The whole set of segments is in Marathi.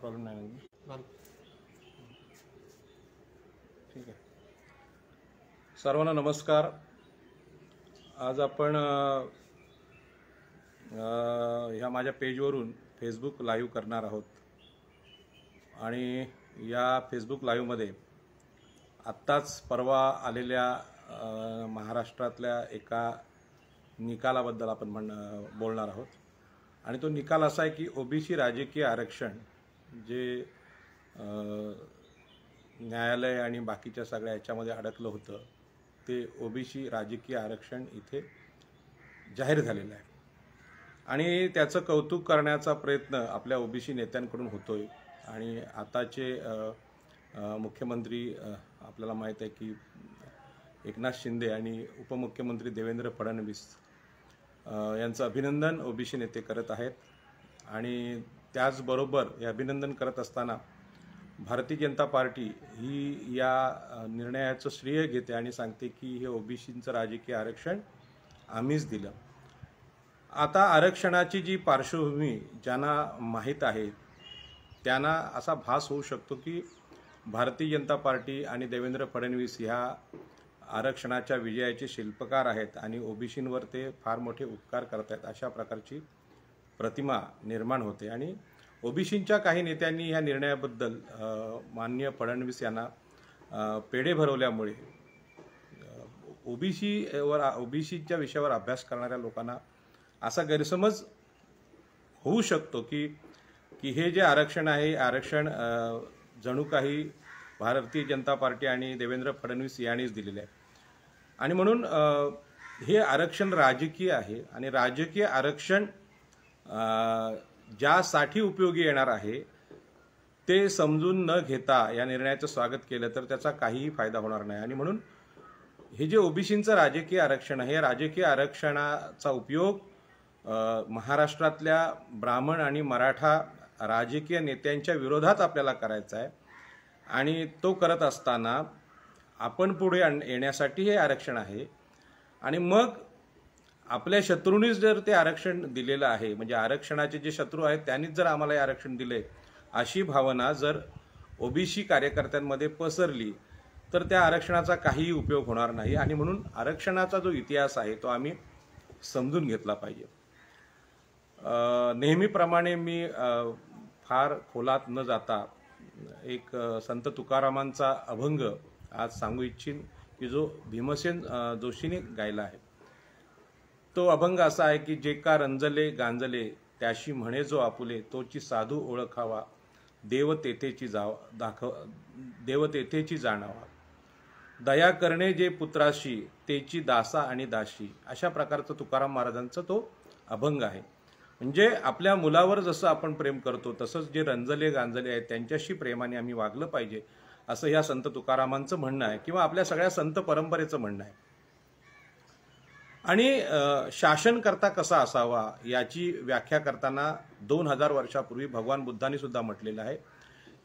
प्रॉब्लेम नाही ना? ठीक आहे. सर्वांना नमस्कार. आज आपण ह्या माझ्या पेजवरून फेसबुक लाईव्ह करणार आहोत आणि या फेसबुक लाईव्हमध्ये आत्ताच परवा आलेल्या महाराष्ट्रातल्या एका निकालाबद्दल आपण बोलणार आहोत. आणि तो निकाल असा आहे की ओबीसी राजकीय आरक्षण जे न्यायालय आणि बाकीच्या सगळ्या याच्यामध्ये अडकलं होतं ते ओबीसी राजकीय आरक्षण इथे जाहीर झालेलं आहे आणि त्याचं कौतुक करण्याचा प्रयत्न आपल्या ओबीसी नेत्यांकडून होतोय. आणि आताचे मुख्यमंत्री आपल्याला माहीत आहे की एकनाथ शिंदे आणि उपमुख्यमंत्री देवेंद्र फडणवीस यांचं अभिनंदन ओबीसी नेते करत आहेत. आणि त्याचबरोबर हे अभिनंदन करत असताना भारतीय जनता पार्टी ही या निर्णयाचं श्रेय घेते आणि सांगते की हे ओबीसींचं राजकीय आरक्षण आम्हीच दिलं. आता आरक्षणाची जी पार्श्वभूमी ज्यांना माहीत आहे त्यांना असा भास होऊ शकतो की भारतीय जनता पार्टी आणि देवेंद्र फडणवीस ह्या आरक्षणाच्या विजयाचे शिल्पकार आहेत आणि ओबीसींवर ते फार मोठे उपकार करत आहेत अशा प्रकारची प्रतिमा निर्माण होते. आणि ओबीसींच्या काही नेत्यांनी ह्या निर्णयाबद्दल माननीय फडणवीस यांना पेढे भरवल्यामुळे ओबीसीच्या विषयावर अभ्यास करणाऱ्या लोकांना असा गैरसमज होऊ शकतो की हे जे आरक्षण आहे आरक्षण जणू काही भारतीय जनता पार्टी आणि देवेंद्र फडणवीस यांनीच दिलेले आहे. आणि म्हणून हे आरक्षण राजकीय आहे आणि राजकीय आरक्षण ज्यासाठी उपयोगी येणार आहे ते समजून न घेता या निर्णयाचं स्वागत केलं तर त्याचा काहीही फायदा होणार नाही. आणि म्हणून हे जे ओबीसींचं राजकीय आरक्षण आहे राजकीय आरक्षणाचा उपयोग महाराष्ट्रातल्या ब्राह्मण आणि मराठा राजकीय नेत्यांच्या विरोधात आपल्याला करायचा आहे. आणि तो करत असताना आपण पुढे येण्यासाठी हे आरक्षण आहे. आणि मग आपल्या शत्रूंनीच जर ते आरक्षण दिलेलं आहे म्हणजे आरक्षणाचे जे शत्रू आहेत त्यांनीच जर आम्हाला हे आरक्षण दिले अशी भावना जर ओबीसी कार्यकर्त्यांमध्ये पसरली तर त्या आरक्षणाचा काहीही उपयोग होणार नाही. आणि म्हणून आरक्षणाचा जो इतिहास आहे तो आम्ही समजून घेतला पाहिजे. नेहमीप्रमाणे मी फार खोलात न जाता एक संत तुकारामांचा अभंग आज सांगू इच्छिन की जो भीमसेन जोशीने गायला आहे. तो अभंग असा आहे की जे का रंजले गांजले त्याशी म्हणे जो आपुले तोची साधू ओळखावा देव तेथेची जाणावा दया करणे जे पुत्राशी तेची दासा आणि दाशी अशा प्रकारचा तुकाराम महाराजांचा तो अभंग आहे. म्हणजे आपल्या मुलावर जसं आपण प्रेम करतो तसंच जे रंजले गांजले आहेत त्यांच्याशी प्रेमाने आम्ही वागलं पाहिजे असं ह्या संत तुकारामांचं म्हणणं आहे किंवा आपल्या सगळ्या संत परंपरेचं म्हणणं आहे. आणि शासनकर्ता कसा असावा याची व्याख्या करताना 2000 वर्षापूर्वी भगवान बुद्धांनी सुद्धा म्हटलेलं आहे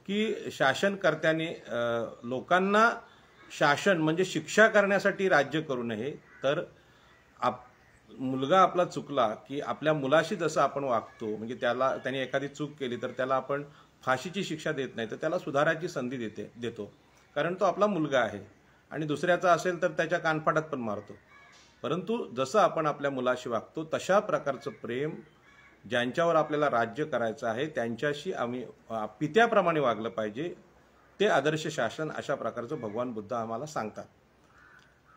की शासनकर्त्याने लोकांना शासन म्हणजे शिक्षा करण्यासाठी राज्य करू नये तर मुलगा आपला चुकला की आपल्या मुलाशी जसं आपण वागतो म्हणजे त्याने एखादी चूक केली तर त्याला आपण फाशीची शिक्षा देत नाही तर त्याला सुधारायची संधी देतो कारण तो आपला मुलगा आहे. आणि दुसऱ्याचा असेल तर त्याच्या कानफाटात पण मारतो. परंतु जसं आपण आपल्या मुलाशी वागतो तशा प्रकारचं प्रेम ज्यांच्यावर आपल्याला राज्य करायचं आहे त्यांच्याशी आम्ही पित्याप्रमाणे वागलं पाहिजे. ते आदर्श शासन अशा प्रकारचं भगवान बुद्ध आम्हाला सांगतात.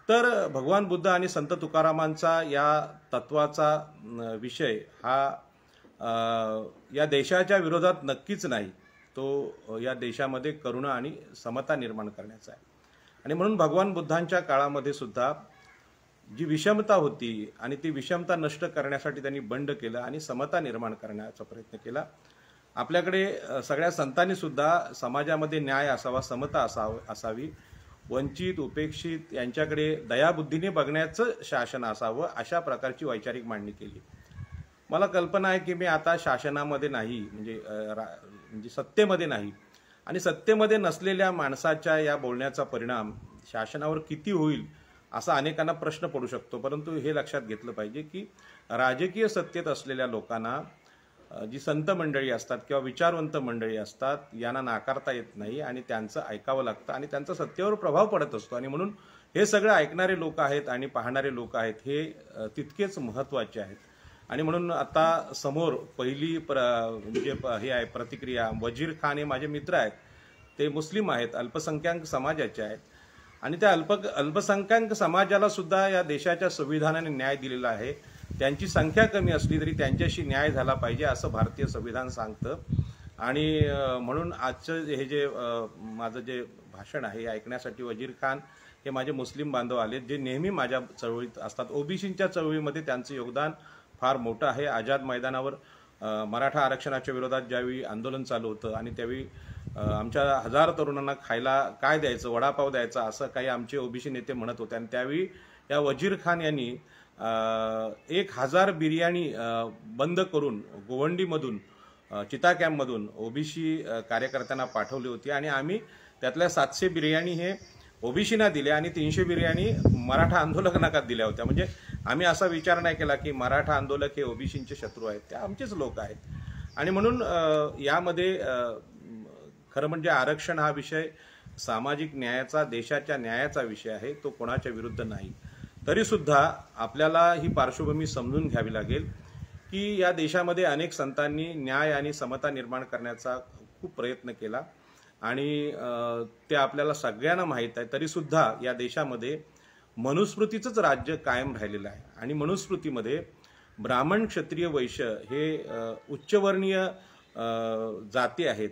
तर भगवान बुद्ध आणि संत तुकारामांचा या तत्वाचा विषय हा या देशाच्या विरोधात नक्कीच नाही. तो या देशामध्ये करुणा आणि समता निर्माण करण्याचा आहे. आणि म्हणून भगवान बुद्धांच्या काळामध्ये सुद्धा जी विषमता होती आणि ती विषमता नष्ट करण्यासाठी त्यांनी बंड केलं आणि समता निर्माण करण्याचा प्रयत्न केला. आपल्याकडे सगळ्या संतांनी सुद्धा समाजामध्ये न्याय असावा समता असावी वंचित उपेक्षित यांच्याकडे दयाबुद्धीने बघण्याचं शासन असावं अशा प्रकारची वैचारिक मांडणी केली. मला कल्पना आहे की मी आता शासनामध्ये नाही म्हणजे सत्तेमध्ये नाही आणि सत्तेमध्ये नसलेल्या माणसाच्या या बोलण्याचा परिणाम शासनावर किती होईल असा अनेकांना प्रश्न पडू शकतो. परंतु हे लक्षात घेतलं पाहिजे की राजकीय सत्तेत असलेल्या लोकांना जी संत मंडळी असतात किंवा विचारवंत मंडळी असतात यांना नाकारता येत नाही आणि त्यांचं ऐकावं लागतं आणि त्यांचा सत्तेवर प्रभाव पडत असतो आणि म्हणून हे सगळं ऐकणारे लोक आहेत आणि पाहणारे लोक आहेत हे तितकेच महत्त्वाचे आहेत. आणि म्हणून आता समोर पहिली म्हणजे हे आहे प्रतिक्रिया. वजीर खान हे माझे मित्र आहेत, ते मुस्लिम आहेत, अल्पसंख्याक समाजाचे आहेत आणि त्या अल्पसंख्याक समाजाला सुद्धा या देशाच्या संविधानाने न्याय दिलेला आहे. त्यांची संख्या कमी असली तरी त्यांच्याशी न्याय झाला पाहिजे असं भारतीय संविधान सांगतं. आणि म्हणून आजचं हे जे माझं जे भाषण आहे हे ऐकण्यासाठी वजीर खान हे माझे मुस्लिम बांधव आले, जे नेहमी माझ्या चळवळीत असतात. ओबीसींच्या चळवळीमध्ये त्यांचं योगदान फार मोठं आहे. आझाद मैदानावर मराठा आरक्षणाच्या विरोधात ज्यावेळी आंदोलन चालू होतं आणि त्यावेळी आमच्या 1000 तरुणांना खायला काय द्यायचं, वडापाव द्यायचा असं काही आमचे ओबीसी नेते म्हणत होते आणि त्यावेळी या वजीर खान यांनी 1000 बिर्याणी बंद करून गोवंडीमधून चिता कॅम्पमधून ओबीसी कार्यकर्त्यांना पाठवली होती आणि आम्ही त्यातल्या 700 बिर्याणी हे ओबीसीना दिल्या आणि 300 बिर्याणी मराठा आंदोलकांना दिल्या होत्या. म्हणजे आम्ही असा विचार नाही केला की मराठा आंदोलक हे ओबीसींचे शत्रू आहेत, ते आमचेच लोक आहेत. आणि म्हणून यामध्ये खरं म्हणजे आरक्षण हा विषय सामाजिक न्यायाचा, देशाच्या न्यायाचा विषय आहे, तो कोणाच्या विरुद्ध नाही. तरीसुद्धा आपल्याला ही पार्श्वभूमी समजून घ्यावी लागेल की या देशामध्ये अनेक संतांनी न्याय आणि समता निर्माण करण्याचा खूप प्रयत्न केला आणि ते आपल्याला सगळ्यांना माहीत आहे. तरीसुद्धा या देशामध्ये मनुस्मृतीचंच राज्य कायम राहिलेलं आहे आणि मनुस्मृतीमध्ये ब्राह्मण, क्षत्रिय, वैश्य हे उच्चवर्णीय जाती आहेत,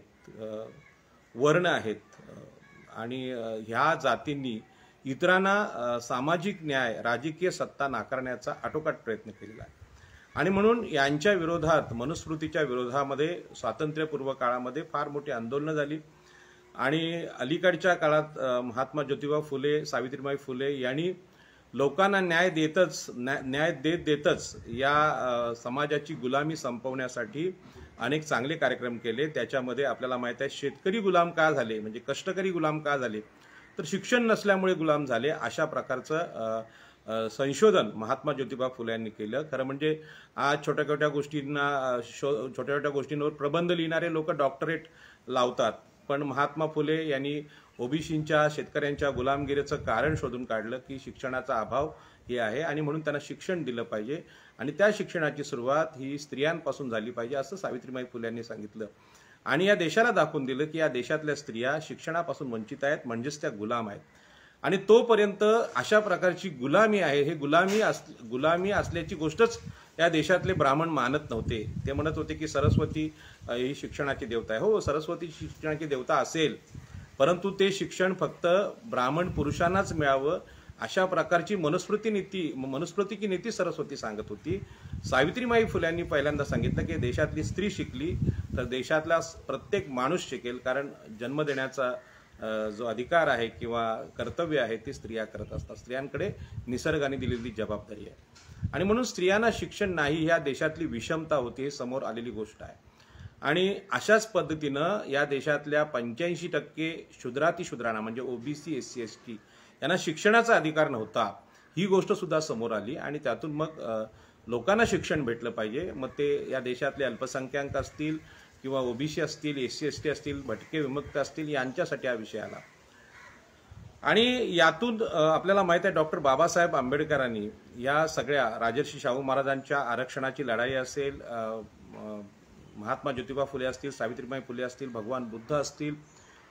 वर्ण आहेत आणि ह्या जातींनी इतरांना सामाजिक न्याय, राजकीय सत्ता नाकारण्याचा आटोकाट प्रयत्न केलेला आहे. आणि म्हणून यांच्या विरोधात, मनुस्मृतीच्या विरोधामध्ये स्वातंत्र्यपूर्व काळामध्ये फार मोठी आंदोलनं झाली आणि अलीकडच्या काळात महात्मा ज्योतिबा फुले, सावित्रीबाई फुले यांनी लोकांना न्याय देतच या समाजाची गुलामी संपवण्यासाठी अनेक चांगले कार्यक्रम केले. त्याच्यामध्ये आपल्याला माहित आहे शेतकरी गुलाम का झाले, म्हणजे कष्टकरी गुलाम का झाले, तर शिक्षण नसल्यामुळे गुलाम झाले. अशा प्रकारचं संशोधन महात्मा ज्योतिबा फुले यांनी केलं. खरं म्हणजे आज छोट्या छोट्या गोष्टींवर प्रबंध लिहिणारे लोक डॉक्टरेट लावतात, पण महात्मा फुले यांनी ओबीसींच्या, शेतकऱ्यांच्या गुलामगिरीचं कारण शोधून काढलं की शिक्षणाचा अभाव हे आहे आणि म्हणून त्यांना शिक्षण दिलं पाहिजे आणि त्या शिक्षणाची सुरुवात ही स्त्रियांपासून झाली पाहिजे असं सावित्रीबाई फुले यांनी सांगितलं. आणि या देशाला दाखवून दिलं की या देशातल्या स्त्रिया शिक्षणापासून वंचित आहेत, म्हणजेच त्या गुलाम आहेत. आणि तोपर्यंत अशा प्रकारची गुलामी आहे, हे गुलामी असल्याची गोष्टच या देशातले ब्राह्मण मानत नव्हते. ते म्हणत होते की सरस्वती ही शिक्षणाची देवता आहे. हो, सरस्वती शिक्षणाची देवता असेल, परंतु ते शिक्षण फक्त ब्राह्मण पुरुषांनाच मिळावं अशा प्रकारची मनुस्मृती की नीती सरस्वती सांगत होती. सावित्रीबाई फुल्यांनी पहिल्यांदा सांगितलं की देशातली स्त्री शिकली तर देशातला प्रत्येक माणूस शिकेल, कारण जन्म देण्याचा जो अधिकार आहे किंवा कर्तव्य आहे ते स्त्रिया करत असतात. स्त्रियांकडे निसर्गाने दिलेली जबाबदारी आहे आणि म्हणून स्त्रियांना शिक्षण नाही, ह्या देशातली विषमता होती, हे समोर आलेली गोष्ट आहे. आणि अशाच पद्धतीनं या देशातल्या 85% शूद्रातिशूद्रांना म्हणजे ओबीसी, SC, ST यांना शिक्षणाचा अधिकार नव्हता, ही गोष्ट सुद्धा समोर आली आणि त्यातून मग लोकांना शिक्षण भेटलं पाहिजे. मग ते या देशातले अल्पसंख्याक असतील किंवा ओबीसी असतील, SC, ST असतील, भटके विमुक्त असतील, यांच्यासाठी हा विषय आला. आणि यातून आपल्याला माहित आहे डॉक्टर बाबासाहेब आंबेडकरांनी या सगळ्या राजर्षी शाहू महाराजांच्या आरक्षणाची लढाई असेल, महात्मा ज्योतिबा फुले असतील, सावित्रीबाई फुले असतील, भगवान बुद्ध असतील,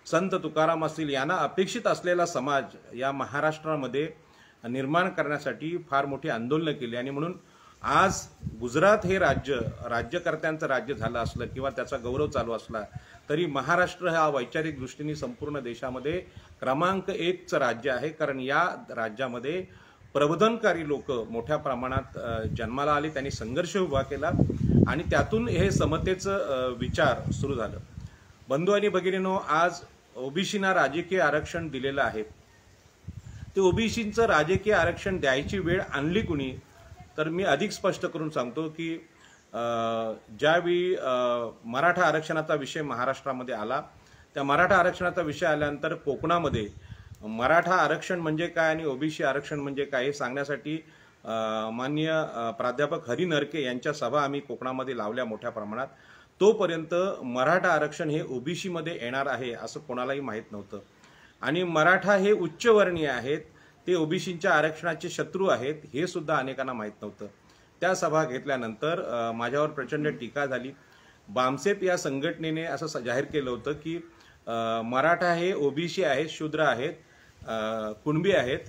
संत तुकाराम असतील, यांना अपेक्षित असलेला समाज या महाराष्ट्रामध्ये निर्माण करण्यासाठी फार मोठी आंदोलनं केली. आणि म्हणून आज गुजरात हे राज्यकर्त्यांचं राज्य झालं असलं किंवा त्याचा गौरव चालू असला तरी महाराष्ट्र हा वैचारिक दृष्टीने संपूर्ण देशामध्ये क्रमांक 1चं राज्य आहे. कारण या राज्यामध्ये प्रबोधनकारी लोक मोठ्या प्रमाणात जन्माला आले, त्यांनी संघर्ष उभा केला आणि त्यातून हे समतेचं विचार सुरू झालं. बंधू आणि भगिनींनो, आज ओबीसींना राजकीय आरक्षण दिलेलं आहे. ते ओबीसींचं राजकीय आरक्षण द्यायची वेळ आणली कुणी, तर मी अधिक स्पष्ट करून सांगतो की ज्यावेळी मराठा आरक्षणाचा विषय महाराष्ट्रामध्ये आला, त्या मराठा आरक्षणाचा विषय आल्यानंतर कोकणामध्ये मराठा आरक्षण म्हणजे काय आणि ओबीसी आरक्षण म्हणजे काय हे सांगण्यासाठी माननीय प्राध्यापक हरी नरके यांच्या सभा आम्ही कोकणामध्ये लावल्या मोठ्या प्रमाणात, तोपर्यंत मराठा आरक्षण हे ओबीसी मध्ये येणार आहे असं कोणालाही माहीत नव्हतं. आणि मराठा हे उच्चवर्णीय आहेत, ते ओबीसीच्या आरक्षणाचे शत्रू आहेत, हे सुद्धा अनेकांना माहीत नव्हतं. त्या सभा घेतल्यानंतर माझ्यावर प्रचंड टीका झाली. बामसेप या संघटनेने असं जाहीर केलं होतं की मराठा हे ओबीसी आहेत, शूद्र आहेत, कुणबी आहेत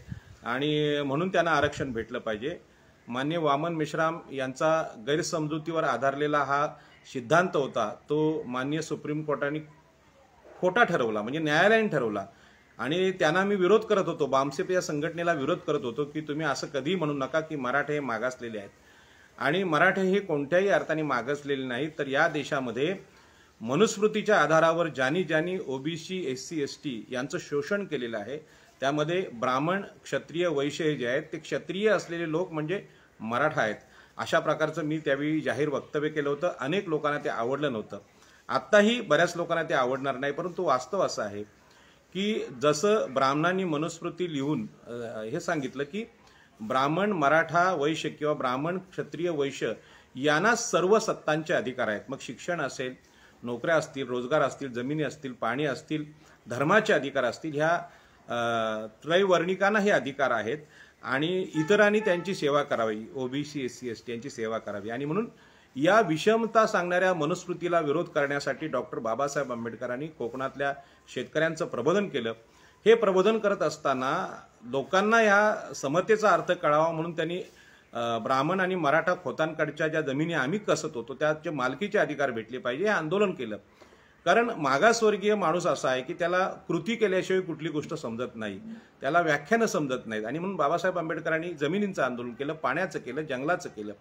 आणि म्हणून त्यांना आरक्षण भेटलं पाहिजे. मान्य वामन मेश्राम यांचा गैरसमजुतीवर आधारलेला हा सिद्धांत होता, तो मान्य सुप्रीम कोर्टाने खोटा ठरवला, म्हणजे न्यायालयाने ठरवला. आणि त्यांना मी विरोध करत होतो, बामसेप या संघटनेला विरोध करत होतो की तुम्ही असं कधीही म्हणू नका की मराठे हे मागासलेले आहेत. आणि मराठे हे कोणत्याही अर्थाने मागासलेले नाहीत, तर या देशामध्ये मनुस्मृतीच्या आधारावर ज्यांनी ओबीसी, एससी, एसटी यांचं शोषण केलेलं आहे, त्यामध्ये ब्राह्मण, क्षत्रिय, वैश्य हे जे आहेत ते क्षत्रिय असलेले लोक म्हणजे मराठा आहेत. अशा प्रकारचं मी त्यावेळी जाहीर वक्तव्य केलं होतं. अनेक लोकांना ते आवडलं नव्हतं. आत्ताही बऱ्याच लोकांना ते आवडणार नाही, परंतु वास्तव असं आहे की जसं ब्राह्मणांनी मनुस्मृती लिहून हे सांगितलं की ब्राह्मण, मराठा, वैश्य किंवा ब्राह्मण, क्षत्रिय, वैश्य यांना सर्व सत्तांचे अधिकार आहेत. मग शिक्षण असेल, नोकऱ्या असतील, रोजगार असतील, जमिनी असतील, पाणी असतील, धर्माचे अधिकार असतील, ह्या त्रैवर्णिकांना हे अधिकार आहेत आणि इतरांनी त्यांची सेवा करावी, ओबीसी, एससी, एसटी यांची सेवा करावी. आणि म्हणून या विषमता सांगणाऱ्या मनुस्मृतीला विरोध करण्यासाठी डॉक्टर बाबासाहेब आंबेडकरांनी कोकणातल्या शेतकऱ्यांचं प्रबोधन केलं. हे प्रबोधन करत असताना लोकांना या समतेचा अर्थ कळावा म्हणून त्यांनी ब्राह्मण आणि मराठा खोतांकडच्या ज्या जमिनी आम्ही कसत होतो त्याचे मालकीचे अधिकार भेटले पाहिजे हे आंदोलन केलं. कारण मागासवर्गीय माणूस असा आहे की त्याला कृती केल्याशिवाय कुठली गोष्ट समजत नाही, त्याला व्याख्यानं समजत नाहीत. आणि म्हणून बाबासाहेब आंबेडकरांनी जमिनींचं आंदोलन केलं, पाण्याचं केलं, जंगलाचं केलं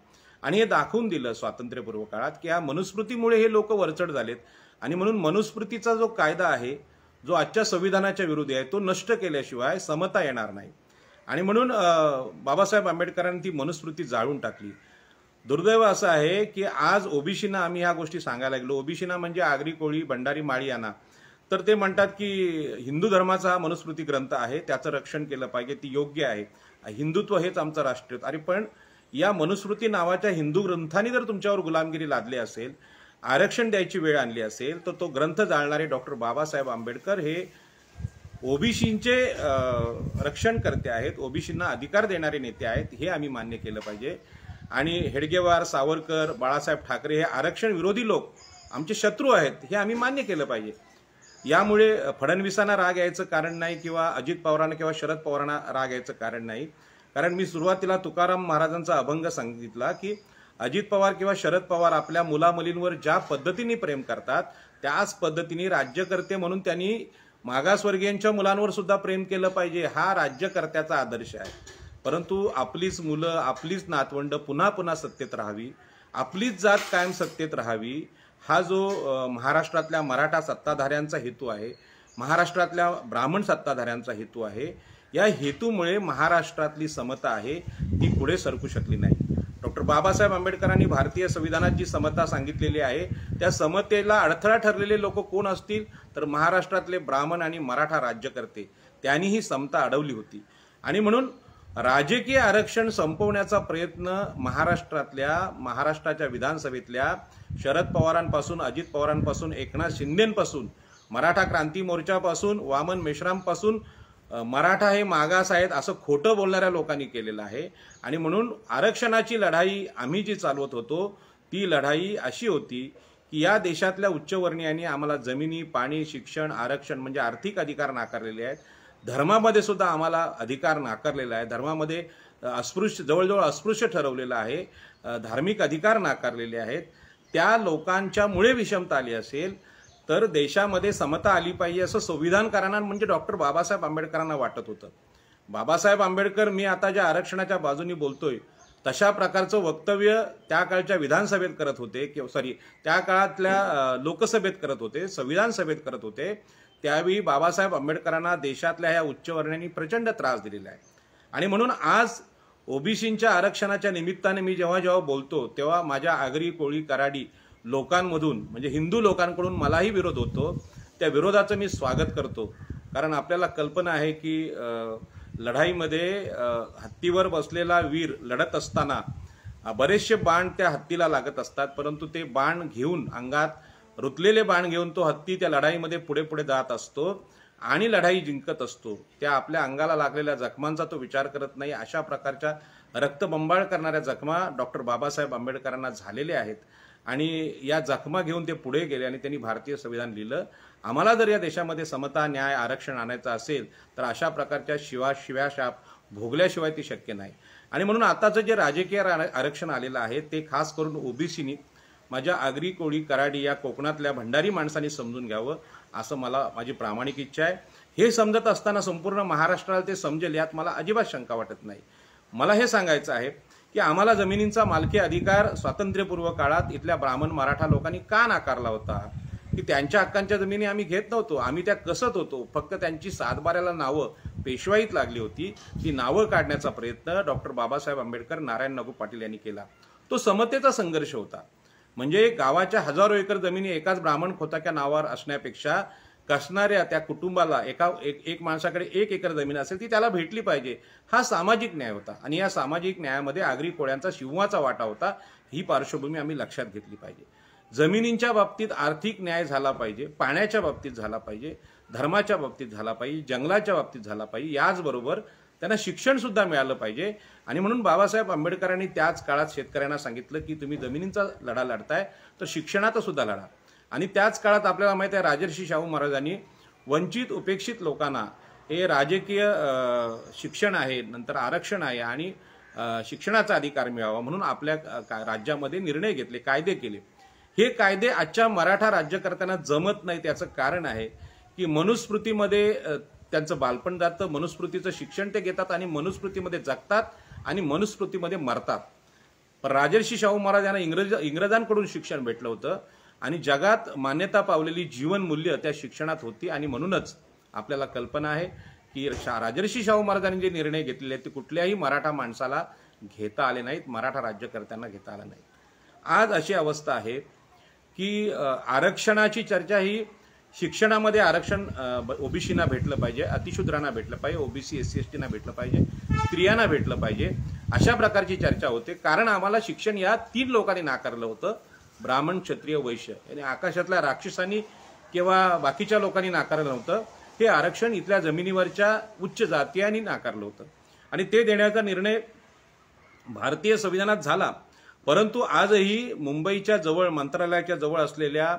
आणि हे दाखवून दिलं स्वातंत्र्यपूर्व काळात की या मनुस्मृतीमुळे हे लोक वरचढ झालेत. आणि म्हणून मनुस्मृतीचा जो कायदा आहे, जो आजच्या संविधानाच्या विरोधी आहे, तो नष्ट केल्याशिवाय समता येणार नाही. आणि म्हणून बाबासाहेब आंबेडकरांनी ती मनुस्मृती जाळून टाकली. दुर्दैव असं आहे की आज ओबीसीना आम्ही ह्या गोष्टी सांगायला लागलो. ओबीसीना म्हणजे आगरी, कोळी, भंडारी, माळी यांना, तर ते म्हणतात की हिंदू धर्माचा हा मनुस्मृती ग्रंथ आहे, त्याचं रक्षण केलं पाहिजे, ती योग्य आहे, हिंदुत्व हेच आमचं राष्ट्रीय. अरे पण या मनुस्मृती नावाच्या हिंदू ग्रंथाने जर तुमच्यावर गुलामगिरी लादली असेल, आरक्षण द्यायची वेळ आणली असेल, तर तो ग्रंथ जाळणारे डॉक्टर बाबासाहेब आंबेडकर हे ओबीसींचे रक्षण करते आहेत, ओबीसींना अधिकार देणारे नेते आहेत, हे आम्ही मान्य केलं पाहिजे. आणि हेडगेवार, सावरकर, बाळासाहेब ठाकरे हे आरक्षण विरोधी लोक आमचे शत्रू आहेत, हे आम्ही मान्य केलं पाहिजे. यामुळे फडणवीसांना राग यायचं कारण नाही किंवा अजित पवारांना किंवा शरद पवारांना राग यायचं कारण नाही. कारण मी सुरुवातीला तुकाराम महाराजांचा अभंग सांगितला की अजित पवार किंवा शरद पवार आपल्या मुलामुलींवर ज्या पद्धतीने प्रेम करतात त्याच पद्धतीने राज्यकर्ते म्हणून त्यांनी मागासवर्गीयांच्या मुलांवर सुद्धा प्रेम केलं पाहिजे, हा राज्यकर्त्याचा आदर्श आहे. परंतु आपलीच मुलं, आपलीच नातवंड पुन्हा पुन्हा सत्तेत राहावी, आपलीच जात कायम सत्तेत राहावी, हा जो महाराष्ट्रातल्या मराठा सत्ताधाऱ्यांचा हेतू आहे, महाराष्ट्रातल्या ब्राह्मण सत्ताधाऱ्यांचा हेतू आहे, या हेतूमुळे महाराष्ट्रातली समता आहे ती पुढे सरकू शकली नाही. डॉक्टर बाबासाहेब आंबेडकरांनी भारतीय संविधानात जी समता सांगितलेली आहे त्या समतेला अडथळा ठरलेले लोक कोण असतील तर महाराष्ट्रातले ब्राह्मण आणि मराठा राज्यकर्ते, त्यांनी ही समता अडवली होती. आणि म्हणून राजकीय आरक्षण संपवण्याचा प्रयत्न महाराष्ट्राच्या विधानसभेतल्या शरद पवारांपासून, अजित पवारांपासून, एकनाथ शिंदेपासून, मराठा क्रांती मोर्चापासून, वामन मेश्रामपासून मराठा हे मागास आहेत असं खोटं बोलणाऱ्या लोकांनी केलेलं आहे. आणि म्हणून आरक्षणाची लढाई आम्ही जी चालवत होतो ती लढाई अशी होती की या देशातल्या उच्चवर्णीयांनी आम्हाला जमिनी, पाणी, शिक्षण, आरक्षण म्हणजे आर्थिक अधिकार नाकारलेले आहेत. धर्मामध्ये सुद्धा आम्हाला अधिकार नाकारलेला आहे. धर्मामध्ये अस्पृश्य, जवळजवळ अस्पृश्य ठरवलेलं आहे, धार्मिक अधिकार नाकारलेले आहेत. त्या लोकांच्यामुळे विषमता आली असेल तर देशामध्ये समता आली पाहिजे असं संविधानकारांना म्हणजे डॉक्टर बाबासाहेब आंबेडकरांना वाटत होतं. बाबासाहेब आंबेडकर मी आता ज्या आरक्षणाच्या बाजूनी बोलतोय तशा प्रकारचं वक्तव्य त्या काळच्या विधानसभेत करत होते किंवा त्या काळातल्या लोकसभेत करत होते, संविधान सभेत करत होते. त्यावेळी बाबासाहेब आंबेडकरांना देशातल्या ह्या उच्चवर्णीयांनी प्रचंड त्रास दिलेला आहे. आणि म्हणून आज ओबीसींच्या आरक्षणाच्या निमित्ताने मी जेव्हा बोलतो तेव्हा माझ्या आगरी, कोळी, कराडी लोकांमधून म्हणजे हिंदू लोकांकडून मलाही विरोध होतो. त्या विरोधाचं मी स्वागत करतो. कारण आपल्याला कल्पना आहे की लढाईमध्ये हत्तीवर बसलेला वीर लढत असताना बरेचसे बाण त्या हत्तीला लागत असतात, परंतु ते बाण घेऊन अंगात रुतलेले बाण घेऊन तो हत्ती त्या लढाईमध्ये पुढे पुढे जात असतो आणि लढाई जिंकत असतो। त्या आपल्या अंगाला लागलेल्या जखमांचा तो विचार करत नाही। अशा प्रकारच्या रक्तबंबाळ करणाऱ्या जखमा डॉक्टर बाबासाहेब आंबेडकरांना झालेल्या आहेत आणि या जखमा घेऊन ते पुढे गेले आणि त्यांनी भारतीय संविधान लिहिलं। आम्हाला जर या देशामध्ये समता, न्याय, आरक्षण आणायचं असेल तर अशा प्रकारच्या शिव्याशाप भोगल्याशिवाय ती शक्य नाही। आणि म्हणून आताचं जे राजकीय आरक्षण आलेलं आहे ते खास करून ओबीसीनी, माझ्या आगरी, कोळी, कराडी या कोकणातल्या भंडारी माणसांनी समजून घ्यावं असं माझी प्रामाणिक इच्छा आहे। हे समजत असताना संपूर्ण महाराष्ट्राला ते समजेल यात मला अजिबात शंका वाटत नाही। मला हे सांगायचं आहे की आम्हाला जमिनींचा मालकी अधिकार स्वातंत्र्यपूर्व काळात इथल्या ब्राह्मण मराठा लोकांनी का नाकारला होता? की त्यांच्या हक्कांच्या जमिनी आम्ही घेत नव्हतो, आम्ही त्या कसत होतो। फक्त त्यांची सातबाऱ्याला नावं पेशवाईत लागली होती, ती नावं काढण्याचा प्रयत्न डॉक्टर बाबासाहेब आंबेडकर, नारायण नागू पाटील यांनी केला। तो समतेचा संघर्ष होता। म्हणजे गावाच्या हजारो एकर जमिनी एकाच ब्राह्मण खोताच्या नावावर असण्यापेक्षा कसणाऱ्या त्या कुटुंबाला एक माणसाकडे 1 एकर जमीन असेल ती त्याला भेटली पाहिजे, हा सामाजिक न्याय होता। आणि या सामाजिक न्यायामध्ये आगरी कोळ्यांचा सिंहाचा वाटा होता। ही पार्श्वभूमी आम्ही लक्षात घेतली पाहिजे। जमिनींच्या बाबतीत आर्थिक न्याय झाला पाहिजे, पाण्याच्या बाबतीत झाला पाहिजे, धर्माच्या बाबतीत झाला पाहिजे, जंगलाच्या बाबतीत झाला पाहिजे, याचबरोबर त्यांना शिक्षण सुद्धा मिळालं पाहिजे। आणि म्हणून बाबासाहेब आंबेडकरांनी त्याच काळात शेतकऱ्यांना सांगितलं की तुम्ही जमिनींचा लढा लढताय तर शिक्षणाचा सुद्धा लढा। आणि त्याच काळात आपल्याला माहिती आहे राजर्षी शाहू महाराजांनी वंचित उपेक्षित लोकांना हे राजकीय शिक्षण आहे, नंतर आरक्षण आहे आणि शिक्षणाचा अधिकार मिळावा म्हणून आपल्या राज्यामध्ये निर्णय घेतले, कायदे केले। हे कायदे आजच्या मराठा राज्यकर्त्यांना जमत नाही। त्याचं कारण आहे की मनुस्मृतीमध्ये त्यांचं बालपण जातं, मनुस्मृतीचं शिक्षण ते घेतात आणि मनुस्मृतीमध्ये जगतात आणि मनुस्मृतीमध्ये मरतात। पण राजर्षी शाहू महाराज यांना इंग्रजांकडून शिक्षण भेटलं होतं आणि जगात मान्यता पावलेली जीवनमूल्य त्या शिक्षणात होती। आणि म्हणूनच आपल्याला कल्पना आहे की राजर्षी शाहू महाराजांनी जे निर्णय घेतलेले आहेत ते कुठल्याही मराठा माणसाला घेता आले नाहीत, मराठा राज्यकर्त्यांना घेता आले नाहीत। आज अशी अवस्था आहे की आरक्षणाची चर्चा ही शिक्षणामध्ये आरक्षण ओबीसीना भेटलं पाहिजे, अतिशूद्रांना भेटलं पाहिजे, ओबीसी SC ST ना भेटलं पाहिजे, स्त्रियांना भेटलं पाहिजे, अशा प्रकारची चर्चा होते। कारण आम्हाला शिक्षण या 3 लोकांनी नाकारलं होतं, ब्राह्मण, क्षत्रिय, वैश्य। आणि आकाशातल्या राक्षसांनी किंवा बाकीच्या लोकांनी नाकारलं नव्हतं, हे आरक्षण इथल्या जमिनीवरच्या उच्च जातीयांनी नाकारलं होतं आणि ते देण्याचा निर्णय भारतीय संविधानात झाला। परंतु आजही मुंबईच्या जवळ, मंत्रालयाच्या जवळ असलेल्या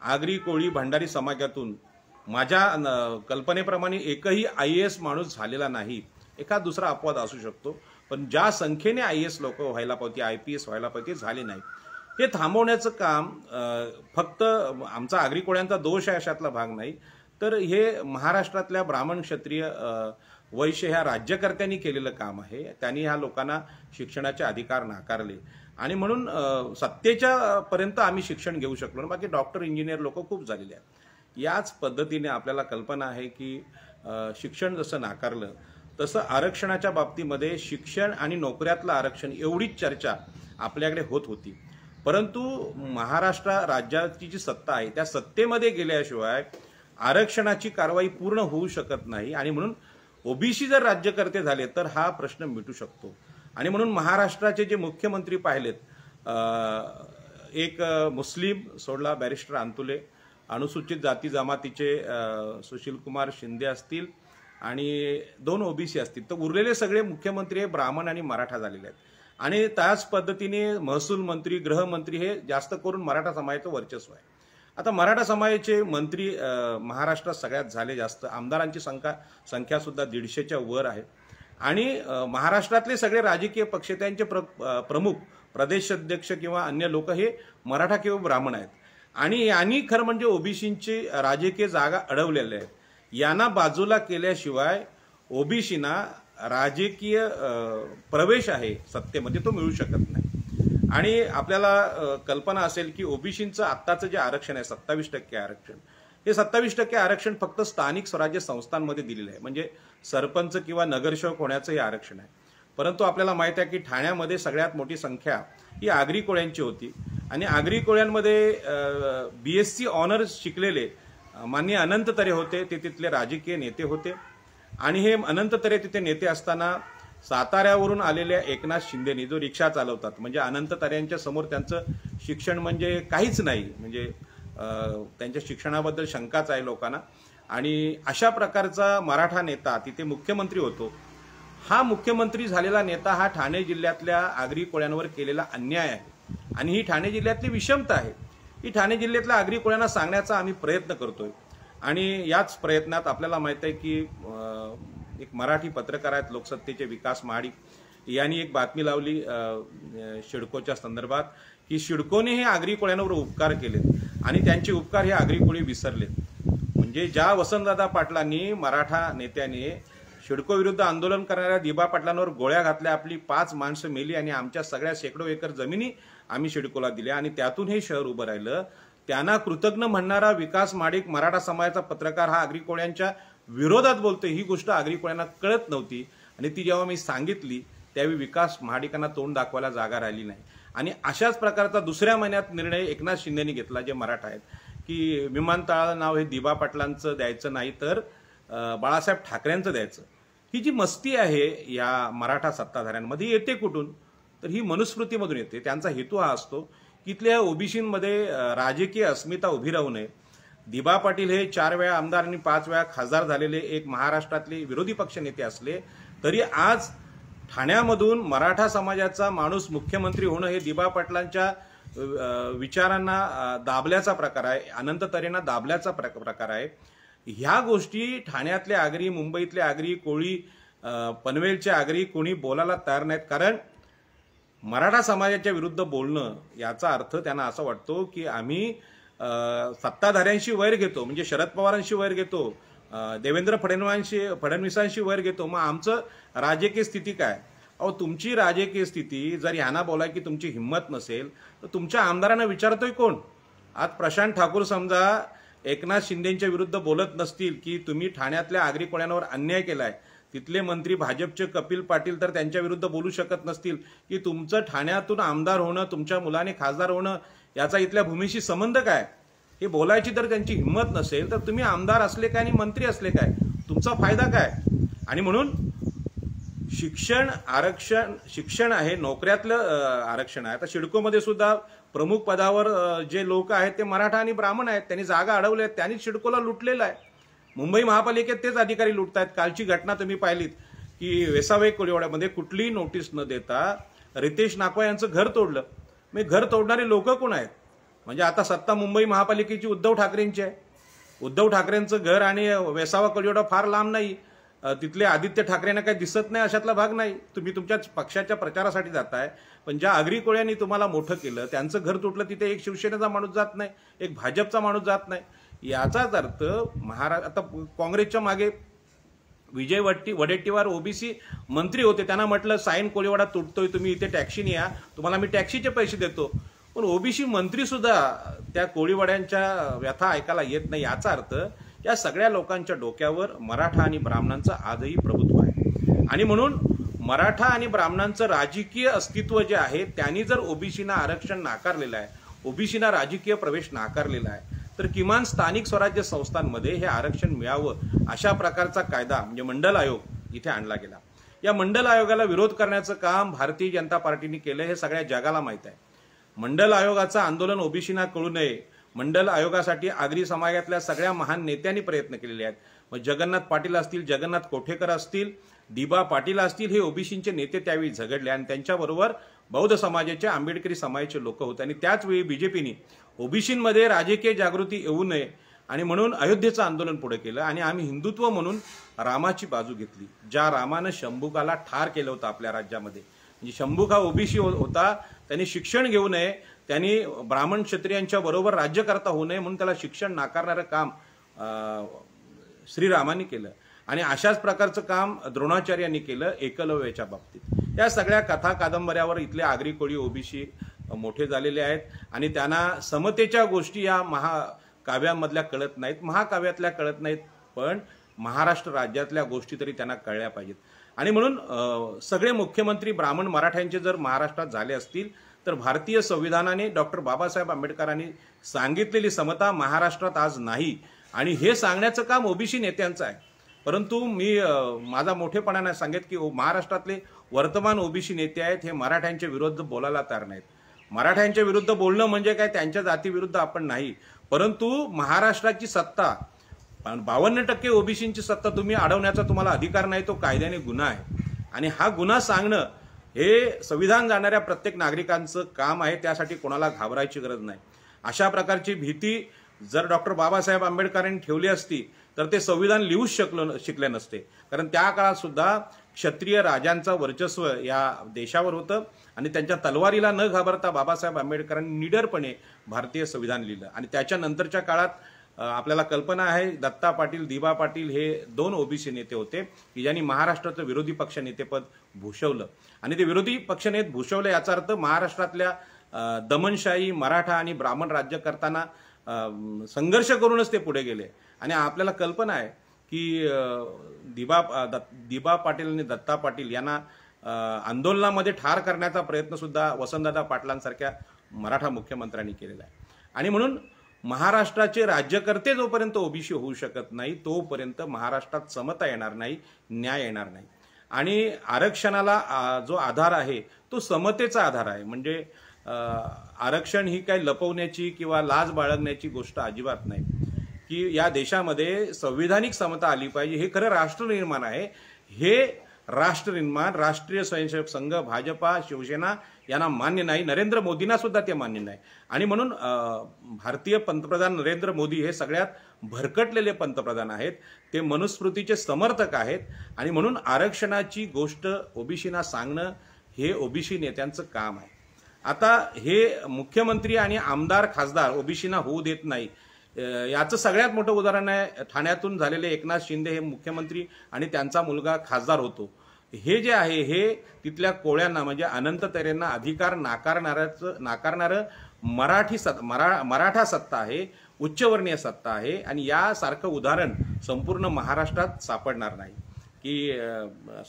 आगरी, कोळी, भंडारी समाजातून माझ्या कल्पनेप्रमाणे एकही IAS माणूस झालेला नाही। एखाद दुसरा अपवाद असू शकतो, पण ज्या संख्येने IAS लोक व्हायला पाहिजे, IPS व्हायला पाहिजे, झाले नाही। हे थांबवण्याचं काम फक्त आमचा आगरी कोळ्यांचा दोष आहे अशातला भाग नाही, तर हे महाराष्ट्रातल्या ब्राह्मण, क्षत्रिय, वैश्य ह्या राज्यकर्त्यांनी केलेलं काम आहे। त्यांनी ह्या लोकांना शिक्षणाचे अधिकार नाकारले आणि म्हणून सत्तेच्या पर्यंत आम्ही शिक्षण घेऊ शकलो ना। बाकी डॉक्टर, इंजिनियर लोक खूप झालेले आहेत। याच पद्धतीने आपल्याला कल्पना आहे की शिक्षण जसं नाकारलं तसं आरक्षणाच्या बाबतीमध्ये शिक्षण आणि नोकऱ्यातलं आरक्षण एवढीच चर्चा आपल्याकडे होत होती। परंतु महाराष्ट्र राज्याची जी सत्ता आहे त्या सत्तेमध्ये गेल्याशिवाय आरक्षणाची कारवाई पूर्ण होऊ शकत नाही आणि म्हणून ओबीसी जर राज्यकर्ते झाले तर हा प्रश्न मिटू शकतो। आणि म्हणून महाराष्ट्राचे जे मुख्यमंत्री पाहिलेत, एक मुस्लिम सोडला बॅरिस्टर अंतुले, अनुसूचित जाती जमातीचे सुशीलकुमार शिंदे असतील आणि 2 ओबीसी असतील, तर उरलेले सगळे मुख्यमंत्री हे ब्राह्मण आणि मराठा झालेले आहेत। आणि त्याच पद्धतीने महसूल मंत्री, गृहमंत्री हे जास्त करून मराठा समाजाचं वर्चस्व आहे। आता मराठा समाजाचे मंत्री महाराष्ट्रात सगळ्यात झाले जास्त, आमदारांची संख्या सुद्धा 150च्या वर आहे। आणि महाराष्ट्रातले सगळे राजकीय पक्ष, त्यांचे प्रमुख, प्रदेशाध्यक्ष किंवा अन्य लोक हे मराठा किंवा ब्राह्मण आहेत आणि यांनी खरं म्हणजे ओबीसींची राजकीय जागा अडवलेल्या आहेत। यांना बाजूला केल्याशिवाय ओबीसीना राजकीय प्रवेश आहे सत्तेमध्ये तो मिळू शकत नाही। आणि आपल्याला कल्पना असेल की ओबीसींचं आत्ताचं जे आरक्षण आहे 27% आरक्षण, हे 27% आरक्षण फक्त स्थानिक स्वराज्य संस्थांमध्ये दिलेलं आहे, म्हणजे सरपंच किंवा नगरसेवक होण्याचं हे आरक्षण आहे। परंतु आपल्याला माहिती आहे की ठाण्यामध्ये सगळ्यात मोठी संख्या ही आगरी कोळ्यांची होती आणि आगरी कोळ्यांमध्ये BSc ऑनर्स शिकलेले माननीय अनंत तरे होते, ते तिथले राजकीय नेते होते आणि हे अनंत तरे तिथे नेते असताना साताऱ्यावरून आलेल्या एकनाथ शिंदेनी जो रिक्षा चालवतात, म्हणजे अनंत तऱ्यांच्या समोर त्यांचं शिक्षण म्हणजे काहीच नाही, म्हणजे त्यांच्या शिक्षणाबद्दल शंकाच आहे लोकांना, आणि अशा प्रकारचा मराठा नेता तिथे मुख्यमंत्री होतो. हा मुख्यमंत्री झालेला नेता हा ठाणे जिल्ह्यातल्या आगरी कोळ्यांवर केलेला अन्याय आहे आणि ही ठाणे जिल्ह्यातली विषमता आहे. ही ठाणे जिल्ह्यातल्या आगरी कोळ्यांना सांगण्याचा आम्ही प्रयत्न करतोय आणि याच प्रयत्नात आपल्याला माहित आहे की एक मराठी पत्रकार आहेत लोकसत्तेचे विकास महाडिक यांनी एक बातमी लावली सिडकोच्या संदर्भात की सिडकोने हे आगरी कोळ्यांवर उपकार केलेत आणि त्यांचे उपकार हे आगरी कोळी विसरलेत. म्हणजे ज्या वसंतदादा पाटलांनी मराठा नेत्याने सिडको विरुद्ध आंदोलन करणाऱ्या दिबा पाटलांवर गोळ्या घातल्या, आपली 5 माणसं मेली आणि आमच्या सगळ्या शेकडो एकर जमिनी आम्ही सिडकोला दिल्या आणि त्यातून हे शहर उभं राहिलं, त्यांना कृतज्ञ म्हणणारा विकास महाडिक मराठा समाजाचा पत्रकार हा आगरी कोळ्यांच्या विरोधात बोलतोय, ही गोष्ट आगरी कोळ्यांना कळत नव्हती. आणि ती जेव्हा मी सांगितली त्यावेळी विकास महाडिकांना तोंड दाखवायला जागा राहिली नाही. आणि अशाच प्रकारचा दुसऱ्या महिन्यात निर्णय एकनाथ शिंदेनी घेतला, जे मराठा आहेत, की विमानतळाला नाव हे दिबा पाटलांचं द्यायचं नाही तर बाळासाहेब ठाकरेंचं द्यायचं. ही जी मस्ती आहे या मराठा सत्ताधाऱ्यांमध्ये येते कुठून? तर ही मनुस्मृतीमधून येते. त्यांचा हेतू हा असतो की इथल्या ओबीसीमध्ये राजकीय अस्मिता उभी राहू नये. दिबा पाटील हे 4 वेळा आमदार आणि 5 वेळा खासदार झालेले एक महाराष्ट्रातले विरोधी पक्ष नेते असले तरी आज ठाण्यामधून मराठा समाजाचा माणूस मुख्यमंत्री होणं हे दिबा पाटलांच्या विचारांना दाबल्याचा प्रकार आहे, अनंत तरेंना दाबल्याचा प्रकार आहे. ह्या गोष्टी ठाण्यातले आगरी, मुंबईतले आगरी, कोळी, पनवेलचे आगरी कोणी बोलायला तयार नाहीत. कारण मराठा समाजाच्या विरुद्ध बोलणं याचा अर्थ त्यांना असा वाटतो की आम्ही सत्ताधाऱ्यांशी वैर घेतो, म्हणजे शरद पवारांशी वैर घेतो, देवेंद्र फडणवीसांशी वैर घेतो, मग आमचं राजकीय स्थिती काय? अहो, तुमची राजकीय स्थिती जर यांना बोलाय की तुमची हिंमत नसेल तर तुमच्या आमदारांना विचारतोय कोण? आज प्रशांत ठाकूर समजा एकनाथ शिंदेच्या विरुद्ध बोलत नसतील की तुम्ही ठाण्यातल्या आगरी कोळ्यांवर अन्याय केलाय, तिथले मंत्री भाजपचे कपिल पाटील तर त्यांच्या विरुद्ध बोलू शकत नसतील की तुमचं ठाण्यातून आमदार होणं, तुमच्या मुलाने खासदार होणं याचा इथल्या भूमीशी संबंध काय? हे बोलायची तर त्यांची हिंमत नसेल तर तुम्ही आमदार असले काय आणि मंत्री असले काय? तुमचा फायदा काय? आणि म्हणून शिक्षण आहे, नोकऱ्यातलं आरक्षण आहे. आता सिडकोमध्ये सुद्धा प्रमुख पदावर जे लोक आहेत ते मराठा आणि ब्राह्मण आहेत. त्यांनी जागा अडवल्या आहेत, त्यांनी सिडकोला लुटलेलं आहे. मुंबई महापालिकेत तेच अधिकारी लुटतायत. कालची घटना तुम्ही पाहिलीत की वेसावे कोळीवाड्यामध्ये कुठलीही नोटीस न देता रितेश नाकवा यांचं घर तोडलं. मग घर तोडणारे लोक कोण आहेत? म्हणजे आता सत्ता मुंबई महापालिकेची उद्धव ठाकरेंची आहे. उद्धव ठाकरेंचं घर आणि वेसावा कोळीवाडा फार लांब नाही, तिथले आदित्य ठाकरेंना काही दिसत नाही अशातला भाग नाही. तुम्ही तुमच्या पक्षाच्या प्रचारासाठी जाताय, पण ज्या आगरी कोळ्यांनी तुम्हाला मोठं केलं त्यांचं घर तुटलं, तिथे एक शिवसेनेचा माणूस जात नाही, एक भाजपचा माणूस जात नाही. याचाच अर्थ आता काँग्रेसच्या मागे विजय वडेट्टीवार ओबीसी मंत्री होते, त्यांना म्हटलं साईन कोळीवाडा तुटतोय, तुम्ही इथे टॅक्सीने या, तुम्हाला मी टॅक्सीचे पैसे देतो. पण ओबीसी मंत्री सुद्धा त्या कोळीवाड्यांच्या व्यथा ऐकायला येत नाही. याचा अर्थ या सगळ्या लोकांच्या डोक्यावर मराठा आणि ब्राह्मणांचं आजही प्रभुत्व आहे. आणि म्हणून मराठा आणि ब्राह्मणांचं राजकीय अस्तित्व जे आहे त्यांनी जर ओबीसीना आरक्षण नाकारलेलं आहे, ओबीसीना राजकीय प्रवेश नाकारलेला आहे, तर किमान स्थानिक स्वराज्य संस्थांमध्ये हे आरक्षण मिळावं अशा प्रकारचा कायदा म्हणजे मंडल आयोग इथे आणला गेला. या मंडल आयोगाला विरोध करण्याचं काम भारतीय जनता पार्टीने केलं हे सगळ्या जगाला माहीत आहे. मंडल आयोगाचं आंदोलन ओबीसीना कळू नये, मंडल आयोगासाठी आगरी समाजातल्या सगळ्या महान नेत्यांनी प्रयत्न केलेले आहेत. मग जगन्नाथ पाटील असतील, जगन्नाथ कोठेकर असतील, दिबा पाटील असतील, हे ओबीसीचे नेते त्यावेळी झगडले आणि त्यांच्याबरोबर बौद्ध समाजाचे, आंबेडकरी समाजाचे लोक होते. आणि त्याच वेळी बीजेपीने ओबीसींमध्ये राजकीय जागृती येऊ नये आणि म्हणून अयोध्येचं आंदोलन पुढे केलं आणि आम्ही हिंदुत्व म्हणून रामाची बाजू घेतली. ज्या रामानं शंभुकाला ठार केलं होतं आपल्या राज्यामध्ये, म्हणजे शंभुक हा ओबीसी होता, त्यांनी शिक्षण घेऊ नये, त्यांनी ब्राह्मण क्षत्रियांच्या बरोबर राज्यकर्ता होऊ नये म्हणून त्याला शिक्षण नाकारणारं काम श्रीरामांनी केलं. आणि अशाच प्रकारचं काम द्रोणाचार्यांनी केलं एकलव्याच्या बाबतीत. या सगळ्या कथा कादंबऱ्यावर इथले आगरी कोळी ओबीसी मोठे झालेले आहेत आणि त्यांना समतेच्या गोष्टी या महाकाव्यांमधल्या कळत नाहीत, महाकाव्यातल्या कळत नाहीत, पण महाराष्ट्र राज्यातल्या गोष्टी तरी त्यांना कळल्या पाहिजेत. आणि म्हणून सगळे मुख्यमंत्री ब्राह्मण मराठ्यांचे जर महाराष्ट्रात झाले असतील तर भारतीय संविधानाने डॉक्टर बाबासाहेब आंबेडकरांनी सांगितलेली समता महाराष्ट्रात आज नाही. आणि हे सांगण्याचं काम ओबीसी नेत्यांचं आहे. परंतु मी माझा मोठेपणाने सांगेत की महाराष्ट्रातले वर्तमान ओबीसी नेते आहेत हे मराठ्यांच्या विरुद्ध बोलायला तयार नाहीत. मराठ्यांच्या विरुद्ध बोलणं म्हणजे काय, त्यांच्या जातीविरुद्ध आपण नाही, परंतु महाराष्ट्राची सत्ता 52% ओबीसींची सत्ता तुम्ही अडवण्याचा तुम्हाला अधिकार नाही, तो कायद्याने गुन्हा आहे. आणि हा गुन्हा सांगणं हे संविधान जाणणाऱ्या प्रत्येक नागरिकांचं काम आहे. त्यासाठी कोणाला घाबरायची गरज नाही. अशा प्रकारची भीती जर डॉक्टर बाबासाहेब आंबेडकरांनी ठेवली असती तर ते संविधान लिहूच शिकले नसते. कारण त्या काळात सुद्धा क्षत्रिय राजांचं वर्चस्व या देशावर होतं आणि त्यांच्या तलवारीला न घाबरता बाबासाहेब आंबेडकरांनी निडरपणे भारतीय संविधान लिहिलं. आणि त्याच्यानंतरच्या काळात आपल्याला कल्पना आहे, दत्ता पाटील, दिबा पाटील हे 2 ओबीसी नेते होते की ज्यांनी महाराष्ट्राचं विरोधी पक्ष नेतेपद भूषवलं. आणि ते विरोधी पक्षनेते भूषवलं याचा अर्थ महाराष्ट्रातल्या दमनशाही, मराठा आणि ब्राह्मण राज्य करताना संघर्ष करूनच ते पुढे गेले. आणि आपल्याला कल्पना आहे की दिबा पाटील आणि दत्ता पाटील यांना आंदोलनामध्ये ठार करण्याचा प्रयत्न सुद्धा वसंतदादा पाटलांसारख्या मराठा मुख्यमंत्र्यांनी केलेला आहे. आणि म्हणून महाराष्ट्राचे राज्यकर्ते जोपर्यंत ओबीसी होऊ शकत नाही तोपर्यंत महाराष्ट्रात समता येणार नाही, न्याय येणार नाही. आणि आरक्षणाला जो आधार आहे तो समतेचा आधार आहे. म्हणजे आरक्षण ही काही लपवण्याची किंवा लाज बाळगण्याची गोष्ट अजिबात नाही. की या देशामध्ये संविधानिक समता आली पाहिजे, हे खरं राष्ट्रनिर्माण आहे. हे राष्ट्रनिर्माण राष्ट्रीय स्वयंसेवक संघ, भाजपा, शिवसेना यांना मान्य नाही, नरेंद्र मोदींना सुद्धा ते मान्य नाही. आणि म्हणून भारतीय पंतप्रधान नरेंद्र मोदी हे सगळ्यात भरकटलेले पंतप्रधान आहेत, ते मनुस्मृतीचे समर्थक आहेत. आणि म्हणून आरक्षणाची गोष्ट ओबीसींना सांगणं हे ओबीसी नेत्यांचं काम आहे. आता हे मुख्यमंत्री आणि आमदार, खासदार ओबीसींना होऊ देत नाही, याचं सगळ्यात मोठं उदाहरण आहे ठाण्यातून झालेले एकनाथ शिंदे हे मुख्यमंत्री आणि त्यांचा मुलगा खासदार होतो. हे जे आहे हे तिथल्या कोळ्यांना म्हणजे अनंत तऱ्हेंना अधिकार नाकारणारं मराठा सत्ता आहे, उच्चवर्णीय सत्ता आहे. आणि यासारखं उदाहरण संपूर्ण महाराष्ट्रात सापडणार नाही. की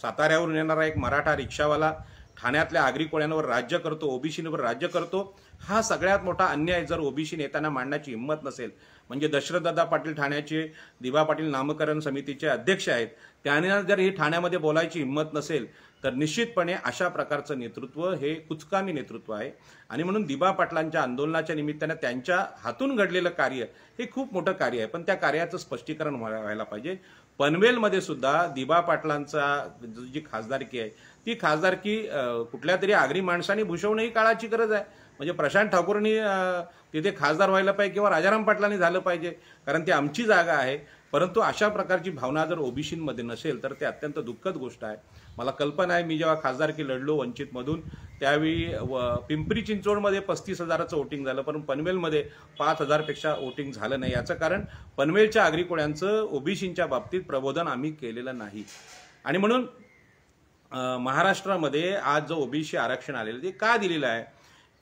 साताऱ्यावरून येणारा एक मराठा रिक्षावाला ठाण्यातल्या आगरी कोळ्यांवर राज्य करतो, ओबीसींवर राज्य करतो, हा सगळ्यात मोठा अन्याय जर ओबीसी नेत्यांना मांडण्याची हिंमत नसेल. म्हणजे दशरथदादा पाटील ठाण्याचे दिबा पाटील नामकरण समितीचे अध्यक्ष आहेत, त्यांना जर ही ठाण्यामध्ये बोलायची हिंमत नसेल तर निश्चितपणे अशा प्रकारचं नेतृत्व हे कुचकामी नेतृत्व आहे. आणि म्हणून दिबा पाटलांच्या आंदोलनाच्या निमित्ताने त्यांच्या हातून घडलेलं कार्य हे खूप मोठं कार्य आहे, पण त्या कार्याचं स्पष्टीकरण व्हायला पाहिजे. पनवेलमध्ये सुद्धा दिबा पाटलांचा जी खासदारकी आहे ती खासदारकी कुठल्या तरी आगरी माणसाने भूषवणं ही काळाची गरज आहे. म्हणजे प्रशांत ठाकूरनी तिथे खासदार व्हायला पाहिजे किंवा राजाराम पाटलांनी झालं पाहिजे, कारण ती आमची जागा आहे. परंतु अशा प्रकारची भावना जर ओबीसींमध्ये नसेल तर ते अत्यंत दुःखद गोष्ट आहे. मला कल्पना आहे, मी जेव्हा खासदारकी लढलो वंचितमधून त्यावेळी पिंपरी चिंचवडमध्ये 35,000चं वोटिंग झालं, पण पनवेलमध्ये 5,000पेक्षा वोटिंग झालं नाही. याचं कारण पनवेलच्या आगरी कोळ्यांचं ओबीसींच्या बाबतीत प्रबोधन आम्ही केलेलं नाही. आणि म्हणून महाराष्ट्रामध्ये आज जो ओबीसी आरक्षण आलेलं ते का दिलेलं आहे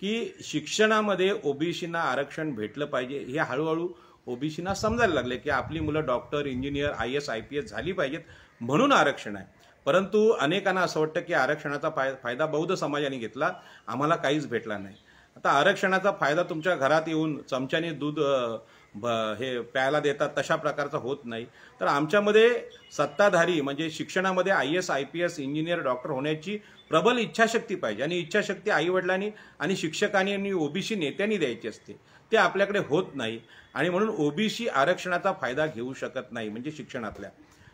की शिक्षणामध्ये ओबीसींना आरक्षण भेटलं पाहिजे. हे हळूहळू ओबीसींना समजायला लागले की आपली मुलं डॉक्टर, इंजिनियर, IAS, IPS झाली पाहिजेत म्हणून आरक्षण आहे. परंतु अनेकांना असं वाटतं की आरक्षणाचा फायदा बौद्ध समाजाने घेतला, आम्हाला काहीच भेटला नाही. आता आरक्षणाचा फायदा तुमच्या घरात येऊन चमच्याने दूध हे प्यायला देतात तशा प्रकारचा होत नाही. तर आमच्यामध्ये सत्ताधारी म्हणजे शिक्षणामध्ये IAS, IPS, इंजिनियर, डॉक्टर होण्याची प्रबल इच्छाशक्ती पाहिजे. आणि इच्छाशक्ती आईवडिलांनी आणि शिक्षकांनी आणि ओबीसी नेत्यांनी द्यायची असते, ते आपल्याकडे होत नाही. आणि म्हणून ओबीसी आरक्षणाचा फायदा घेऊ शकत नाही. म्हणजे शिक्षणातल्या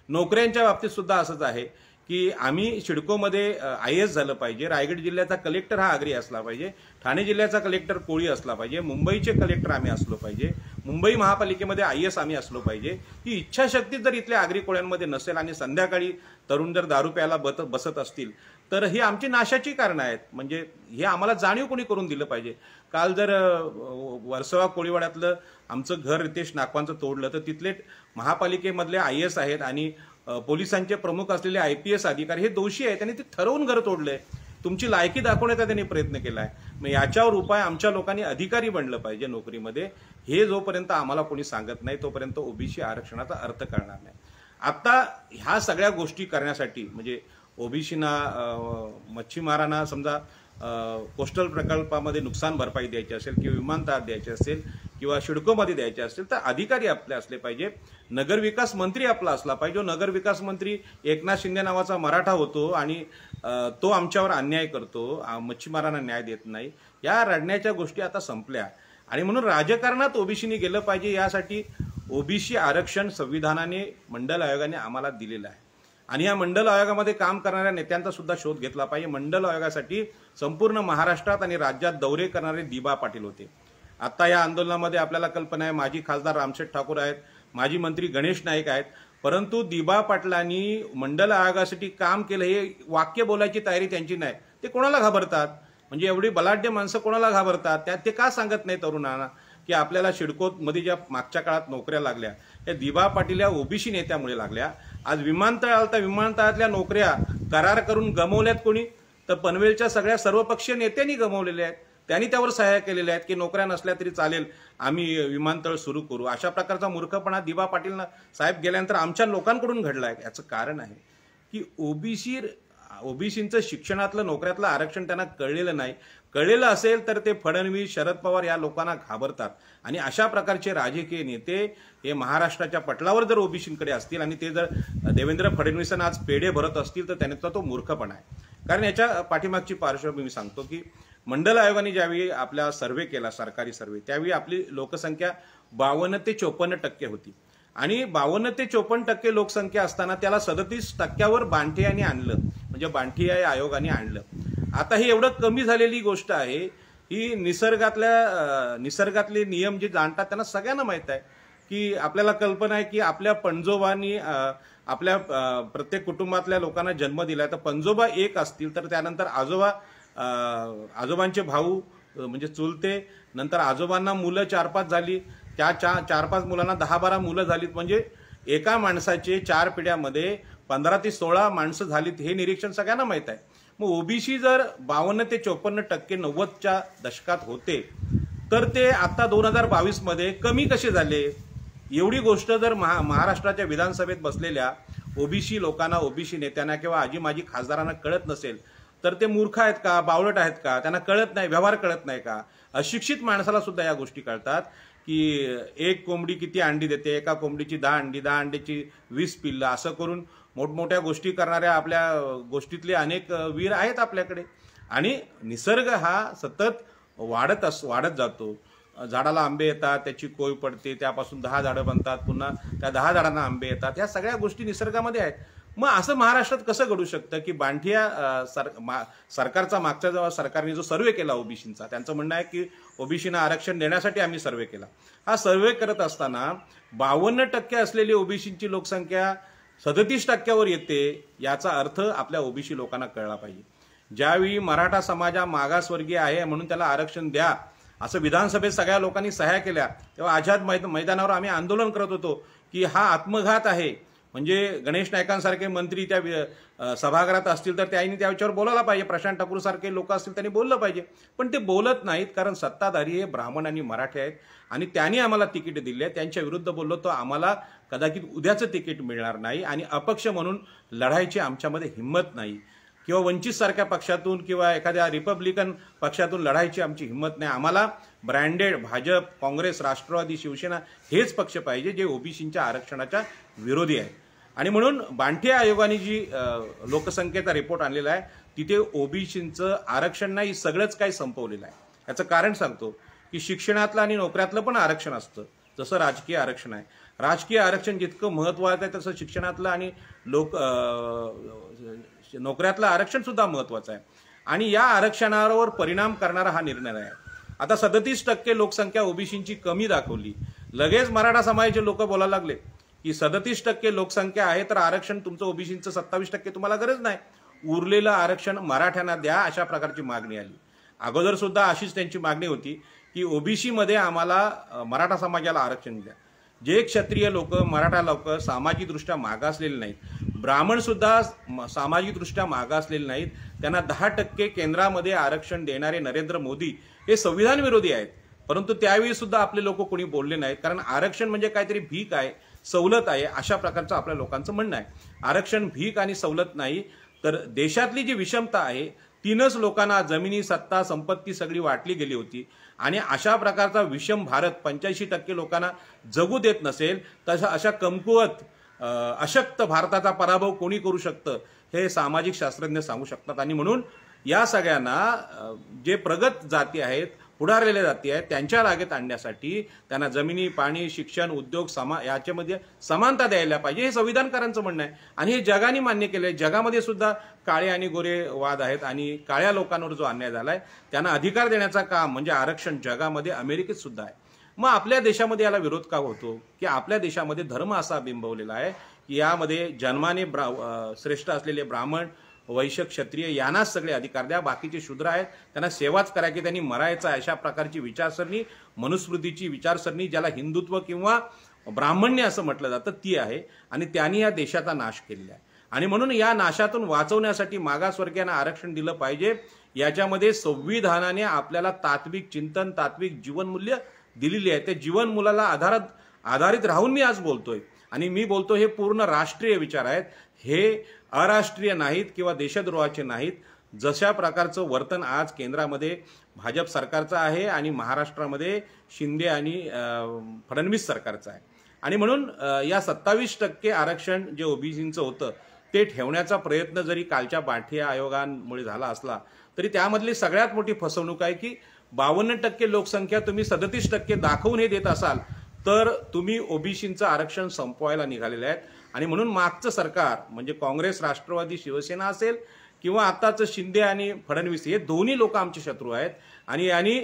नोकऱ्यांच्या बाबतीत सुद्धा असंच आहे की आम्ही सिडकोमध्ये IAS झालं पाहिजे, रायगड जिल्ह्याचा कलेक्टर हा आगरी असला पाहिजे, ठाणे जिल्ह्याचा कलेक्टर कोळी असला पाहिजे, मुंबईचे कलेक्टर आम्ही असलो पाहिजे, मुंबई महापालिकेमध्ये IAS आम्ही असलो पाहिजे. ही इच्छाशक्ती जर इथल्या आगरी कोळ्यांमध्ये नसेल आणि संध्याकाळी तरुण जर दारू प्यायला बसत असतील तर ही आमची नाशाची कारणं आहेत. म्हणजे हे आम्हाला जाणीव कोणी करून दिलं पाहिजे. काल जर वर्सोवा कोळीवाड्यातलं आमचं घर रितेश नागवांचं तोडलं तर तिथले महापालिकेमधले IAS आहेत आणि पोलिसांचे प्रमुख असलेले IPS अधिकारी हे दोषी आहेत. त्यांनी ते ठरवून घर तोडलंय. तुमची लायकी दाखवण्याचा त्यांनी प्रयत्न केलाय. मग याच्यावर उपाय आमच्या लोकांनी अधिकारी बनलं पाहिजे नोकरीमध्ये. हे जोपर्यंत आम्हाला कोणी सांगत नाही तोपर्यंत ओबीसी आरक्षणाचा अर्थ कळणार नाही. आता ह्या सगळ्या गोष्टी करण्यासाठी म्हणजे ओबीसीना, मच्छीमारांना समजा कोस्टल प्रकल्पामध्ये नुकसान भरपाई द्यायची असेल किंवा विमानतळात द्यायची असेल किंवा सिडकोमध्ये द्यायचे असतील तर अधिकारी आपले असले पाहिजे. नगरविकास मंत्री आपला असला पाहिजे. नगरविकास मंत्री एकनाथ शिंदे नावाचा मराठा होतो आणि तो आमच्यावर अन्याय करतो, मच्छीमारांना न्याय देत नाही. या रडण्याच्या गोष्टी आता संपल्या आणि म्हणून राजकारणात ओबीसीने गेलं पाहिजे. यासाठी ओबीसी आरक्षण संविधानाने मंडल आयोगाने आम्हाला दिलेलं आहे आणि या मंडल आयोगामध्ये काम करणाऱ्या नेत्यांचा सुद्धा शोध घेतला पाहिजे. मंडल आयोगासाठी संपूर्ण महाराष्ट्रात आणि राज्यात दौरे करणारे दिबा पाटील होते. आता या आंदोलनामध्ये आपल्याला कल्पना आहे माजी खासदार रामशेठ ठाकूर आहेत, माजी मंत्री गणेश नाईक आहेत, परंतु दिबा पाटलांनी मंडल आयोगासाठी काम केलं हे वाक्य बोलायची तयारी त्यांची नाही. ते कोणाला घाबरतात? म्हणजे एवढी बलाढ्य माणसं कोणाला घाबरतात? त्यात ते का सांगत नाही तरुणांना की आपल्याला सिडकोमध्ये ज्या मागच्या काळात नोकऱ्या लागल्या त्या दिबा पाटील या ओबीसी नेत्यामुळे लागल्या. आज विमानतळातल्या नोकऱ्या करार करून गमावल्यात कोणी? तर पनवेलच्या सर्वपक्षीय नेत्यांनी गमावलेल्या आहेत. त्यांनी त्यावर सह्या केलेल्या आहेत की नोकऱ्या नसल्या तरी चालेल, आम्ही विमानतळ सुरू करू. अशा प्रकारचा मूर्खपणा दिबा पाटील साहेब गेल्यानंतर आमच्या लोकांकडून घडला आहे. याचं कारण आहे की ओबीसींचं शिक्षणातलं नोकऱ्यातलं आरक्षण त्यांना कळलेलं नाही. कळलेलं असेल तर ते फडणवीस शरद पवार या लोकांना घाबरतात आणि अशा प्रकारचे राजकीय नेते हे महाराष्ट्राच्या पटलावर जर ओबीसींकडे असतील आणि ते जर देवेंद्र फडणवीसांना आज पेढे भरत असतील तर त्यांचा तो मूर्खपणा आहे. कारण याच्या पाठीमागची पार्श्वभूमी सांगतो की मंडल आयोगाने ज्यावेळी आपला सर्व्हे केला, सरकारी सर्व्हे, त्यावेळी आपली लोकसंख्या 52 ते 54% होती आणि 52 ते 54% लोकसंख्या असताना त्याला 37% बांठियाने आणलं, म्हणजे बांठिया आयोगाने आणलं. आता ही एवढं कमी झालेली गोष्ट आहे. ही निसर्गातले नियम जे जाणतात त्यांना सगळ्यांना माहित आहे की आपल्याला कल्पना आहे की आपल्या पणजोबांनी आपल्या प्रत्येक कुटुंबातल्या लोकांना जन्म दिला. तर पणजोबा एक असतील तर त्यानंतर आजोबांचे भाऊ म्हणजे चुलते, नंतर आजोबांना मुलं 4-5 झाली, त्या 4-5 मुलांना 10-12 मुलं झालीत, म्हणजे एका माणसाचे 4 पिढ्यामध्ये 15 ते 16 माणसं झालीत. हे निरीक्षण सगळ्यांना माहित आहे. मग ओबीसी जर 52 ते 54% 90च्या दशकात होते तर ते आता 2022 मध्ये कमी कसे झाले? एवढी गोष्ट जर महाराष्ट्राच्या विधानसभेत बसलेल्या ओबीसी लोकांना, ओबीसी नेत्यांना किंवा आजी माजी खासदारांना कळत नसेल तर ते मूर्ख आहेत का, बावळट आहेत का, त्यांना कळत नाही, व्यवहार कळत नाही का? अशिक्षित माणसाला सुद्धा या गोष्टी कळतात की एक कोंबडी किती अंडी देते, एका कोंबडीची 10 अंडी, 10 अंड्याची 20 पिल्लं, असं करून मोठमोठ्या गोष्टी करणाऱ्या आपल्या गोष्टीतले अनेक वीर आहेत आपल्याकडे. आणि निसर्ग हा सतत वाढत जातो. झाडाला आंबे येतात, त्याची कोय पडते, त्यापासून 10 झाडं बनतात, पुन्हा त्या 10 झाडांना आंबे येतात. या सगळ्या गोष्टी निसर्गामध्ये आहेत. मग असं महाराष्ट्रात कसं घडू शकतं की बांठिया सरकारचा मागच्या जेव्हा सरकारने जो सर्व्हे केला ओबीसींचा, त्यांचं म्हणणं आहे की ओबीसीना आरक्षण देण्यासाठी आम्ही सर्व्हे केला. हा सर्व्हे करत असताना 52% असलेली ओबीसींची लोकसंख्या 37% येते. याचा अर्थ आपल्या ओबीसी लोकांना कळला पाहिजे. ज्यावेळी मराठा समाज मागासवर्गीय आहे म्हणून त्याला आरक्षण द्या असं विधानसभेत सगळ्या लोकांनी सह्या केल्या, तेव्हा आझाद मैदानावर आम्ही आंदोलन करत होतो की हा आत्मघात आहे. म्हणजे गणेश नाईकांसारखे मंत्री त्या सभागृहात असतील तर त्यांनी त्याच्यावर बोलायला पाहिजे. प्रशांत ठाकूर सारखे लोक असतील त्यांनी बोललं पाहिजे, पण ते बोलत नाहीत. कारण सत्ताधारी हे ब्राह्मण आणि मराठी आहेत आणि त्यांनी आम्हाला तिकीट दिले. त्यांच्या विरुद्ध बोललो तर आम्हाला कदाचित उद्याचं तिकीट मिळणार नाही आणि अपक्ष म्हणून लढायची आमच्यामध्ये हिंमत नाही, किंवा वंचित सारख्या पक्षातून किंवा एखाद्या रिपब्लिकन पक्षातून लढायची आमची हिंमत नाही. आम्हाला ब्रँडेड भाजप, काँग्रेस, राष्ट्रवादी, शिवसेना हेच पक्ष पाहिजे जे ओबीसींच्या आरक्षणाच्या विरोधी आहेत. आणि म्हणून बांठिया आयोगाने जी लोकसंख्येचा रिपोर्ट आणलेला आहे तिथे ओबीसींचं आरक्षण नाही, सगळंच काही संपवलेलं आहे. याचं कारण सांगतो की शिक्षणातलं आणि नोकऱ्यातलं पण आरक्षण असतं, जसं राजकीय आरक्षण आहे. राजकीय आरक्षण जितकं महत्त्वाचं आहे तसं शिक्षणातलं आणि नोकऱ्यातलं आरक्षण सुद्धा महत्त्वाचं आहे. आणि या आरक्षणावर परिणाम करणारा हा निर्णय आहे. आता 37% लोकसंख्या ओबीसींची कमी दाखवली, लगेच मराठा समाजाचे लोक बोलायला लागले की 37% लोकसंख्या आहे तर आरक्षण तुमचं ओबीसींचं 27% तुम्हाला गरज नाही, उरलेलं आरक्षण मराठ्यांना द्या, अशा प्रकारची मागणी आली. अगोदर सुद्धा अशीच त्यांची मागणी होती की ओबीसी मध्ये आम्हाला मराठा समाजाला आरक्षण द्या. जे क्षत्रिय लोक, मराठा लोक सामाजिकदृष्ट्या मागासलेले नाहीत, ब्राह्मण सुद्धा सामाजिकदृष्ट्या मागासलेले नाहीत, त्यांना 10% केंद्रामध्ये आरक्षण देणारे नरेंद्र मोदी हे संविधान विरोधी आहेत. परंतु त्यावेळी सुद्धा आपले लोक कोणी बोलले नाहीत, कारण आरक्षण म्हणजे काहीतरी भीक आहे, सवलत आहे, अशा प्रकारचं आपल्या लोकांचं म्हणणं आहे. आरक्षण भीक आणि सवलत नाही, तर देशातली जी विषमता आहे तीनच लोकांना जमिनी, सत्ता, संपत्ती सगळी वाटली गेली होती आणि अशा प्रकारचा विषम भारत 85% लोकांना जगू देत नसेल तर अशा कमकुवत अशक्त भारताचा पराभव कोणी करू शकतं हे सामाजिक शास्त्रज्ञ सांगू शकतात। आणि म्हणून या सगळ्यांना जे प्रगत जाती आहेत, पुढारलेल्या जाती आहेत, त्यांच्या रागेत आणण्यासाठी त्यांना जमिनी, पाणी, शिक्षण, उद्योग याच्यामध्ये समानता द्यायला पाहिजे हे संविधानकारांचं म्हणणं आहे आणि हे जगाने मान्य केलंय। जगामध्ये सुद्धा काळे आणि गोरे वाद आहेत आणि काळ्या लोकांवर जो अन्याय झालाय त्यांना अधिकार देण्याचा काम म्हणजे आरक्षण जगामध्ये अमेरिकेत सुद्धा आहे। मग आपल्या देशामध्ये याला विरोध का होतो की आपल्या देशामध्ये धर्म असा बिंबवलेला आहे की यामध्ये जन्माने श्रेष्ठ असलेले ब्राह्मण, वैश्य, क्षत्रिय यांनाच सगळे अधिकार द्या, बाकीचे शूद्र आहेत त्यांना सेवाच करा की त्यांनी मरायचं, अशा प्रकारची विचारसरणी, मनुस्मृतीची विचारसरणी ज्याला हिंदुत्व किंवा ब्राह्मण्य असं म्हटलं जातं ती आहे आणि त्यांनी या देशाचा नाश केलेला आहे। आणि म्हणून या नाशातून वाचवण्यासाठी मागासवर्गीयांना आरक्षण दिलं पाहिजे। याच्यामध्ये संविधानाने आपल्याला तात्विक चिंतन, तात्विक जीवनमूल्य दिलेली आहे। ते जीवनमूल्याला आधारित राहून मी आज बोलतोय आणि मी बोलतो हे पूर्ण राष्ट्रीय विचार आहेत, हे अराष्ट्रीय नाहीत किंवा देशद्रोहाचे नाहीत। जशा प्रकारचं वर्तन आज केंद्रामध्ये भाजप सरकारचं आहे आणि महाराष्ट्रामध्ये शिंदे आणि फडणवीस सरकारचं आहे आणि म्हणून या 27% आरक्षण जे ओबीसींचं होतं ते ठेवण्याचा प्रयत्न जरी कालच्या बाठिया आयोगांमुळे झाला असला तरी त्यामधली सगळ्यात मोठी फसवणूक आहे की 52% लोकसंख्या तुम्ही 37% दाखवून हे देत असाल तर तुम्ही ओबीसींचं आरक्षण संपवायला निघालेले आहेत। आणि म्हणून मागचं सरकार म्हणजे काँग्रेस, राष्ट्रवादी, शिवसेना असेल किंवा आताचं शिंदे आणि फडणवीस हे दोन्ही लोक आमचे शत्रू आहेत आणि यांनी